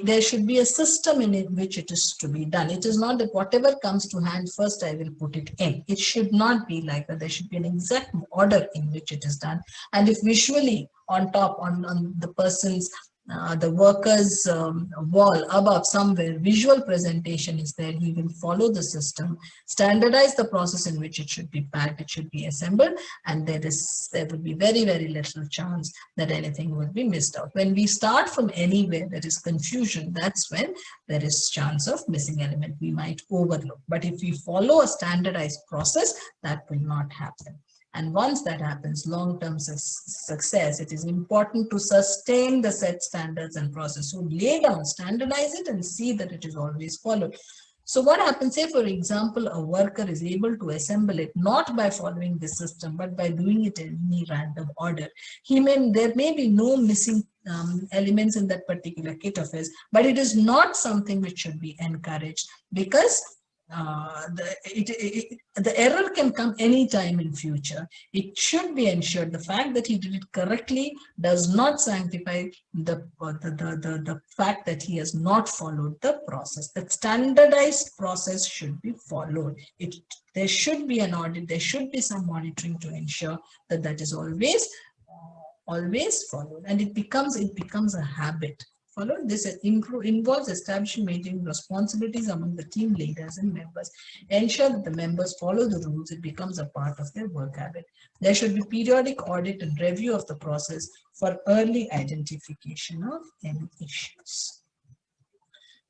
There should be a system in which it is to be done. It is not that whatever comes to hand first I will put it in. It should not be like that. There should be an exact order in which it is done. And if visually on top, on the person's the worker's wall above somewhere, visual presentation is there, he will follow the system, standardize the process in which it should be packed, it should be assembled, and there will be very, very little chance that anything will be missed out. When we start from anywhere, there is confusion. That's when there is chance of missing element we might overlook. But if we follow a standardized process, that will not happen. And once that happens, long-term success, it is important to sustain the set standards and process. So lay down, standardize it and see that it is always followed. So what happens, say for example, a worker is able to assemble it not by following the system, but by doing it in any random order. There may be no missing elements in that particular kit of his, but it is not something which should be encouraged, because the error can come anytime in future. It should be ensured the fact that he did it correctly does not sanctify the fact that he has not followed the process. The standardized process should be followed. There should be an audit, there should be some monitoring to ensure that that is always followed, and it becomes a habit. Followed. This involves establishing maintaining responsibilities among the team leaders and members. Ensure that the members follow the rules. It becomes a part of their work habit. There should be periodic audit and review of the process for early identification of any issues.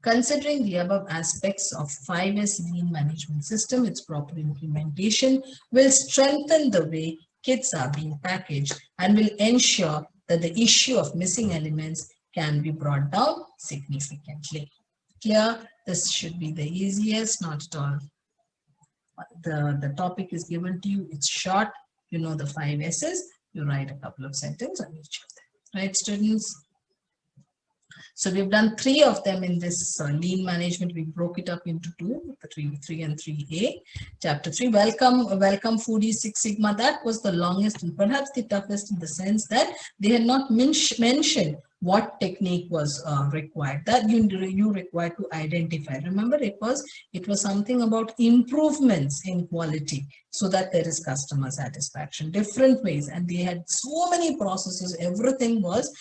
Considering the above aspects of 5S Lean Management System, its proper implementation will strengthen the way kits are being packaged and will ensure that the issue of missing elements can be brought down significantly. Clear? This should be the easiest, not at all. The topic is given to you. It's short. You know the 5 S's. You write a couple of sentences on each of them. Right, students? So we've done 3 of them in this lean management. We broke it up into 2, 3 and 3A. Chapter 3, welcome Foodies, Six Sigma. That was the longest and perhaps the toughest in the sense that they had not mentioned what technique was required, that you required to identify. Remember, it was something about improvements in quality so that there is customer satisfaction, different ways, and they had so many processes. Everything was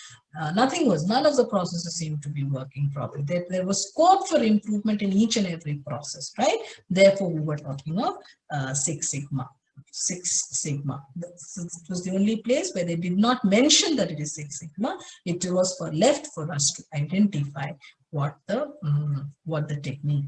none of the processes seemed to be working properly. There was scope for improvement in each and every process, right? Therefore, we were talking of Six Sigma. It was the only place where they did not mention that it is Six Sigma. It was left for us to identify what the technique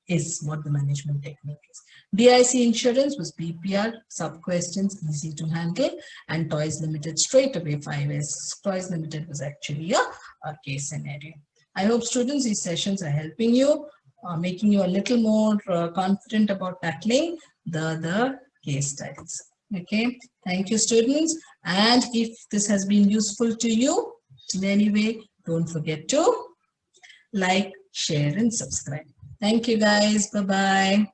is, what the management technique is. DIC Insurance was BPR, sub-questions, easy to handle, and Toys Limited straight away 5S. Toys Limited was actually a case scenario. I hope students, these sessions are helping you, making you a little more confident about tackling the case studies. Okay, thank you, students. And if this has been useful to you in any way, don't forget to like, share, and subscribe. Thank you, guys. Bye-bye.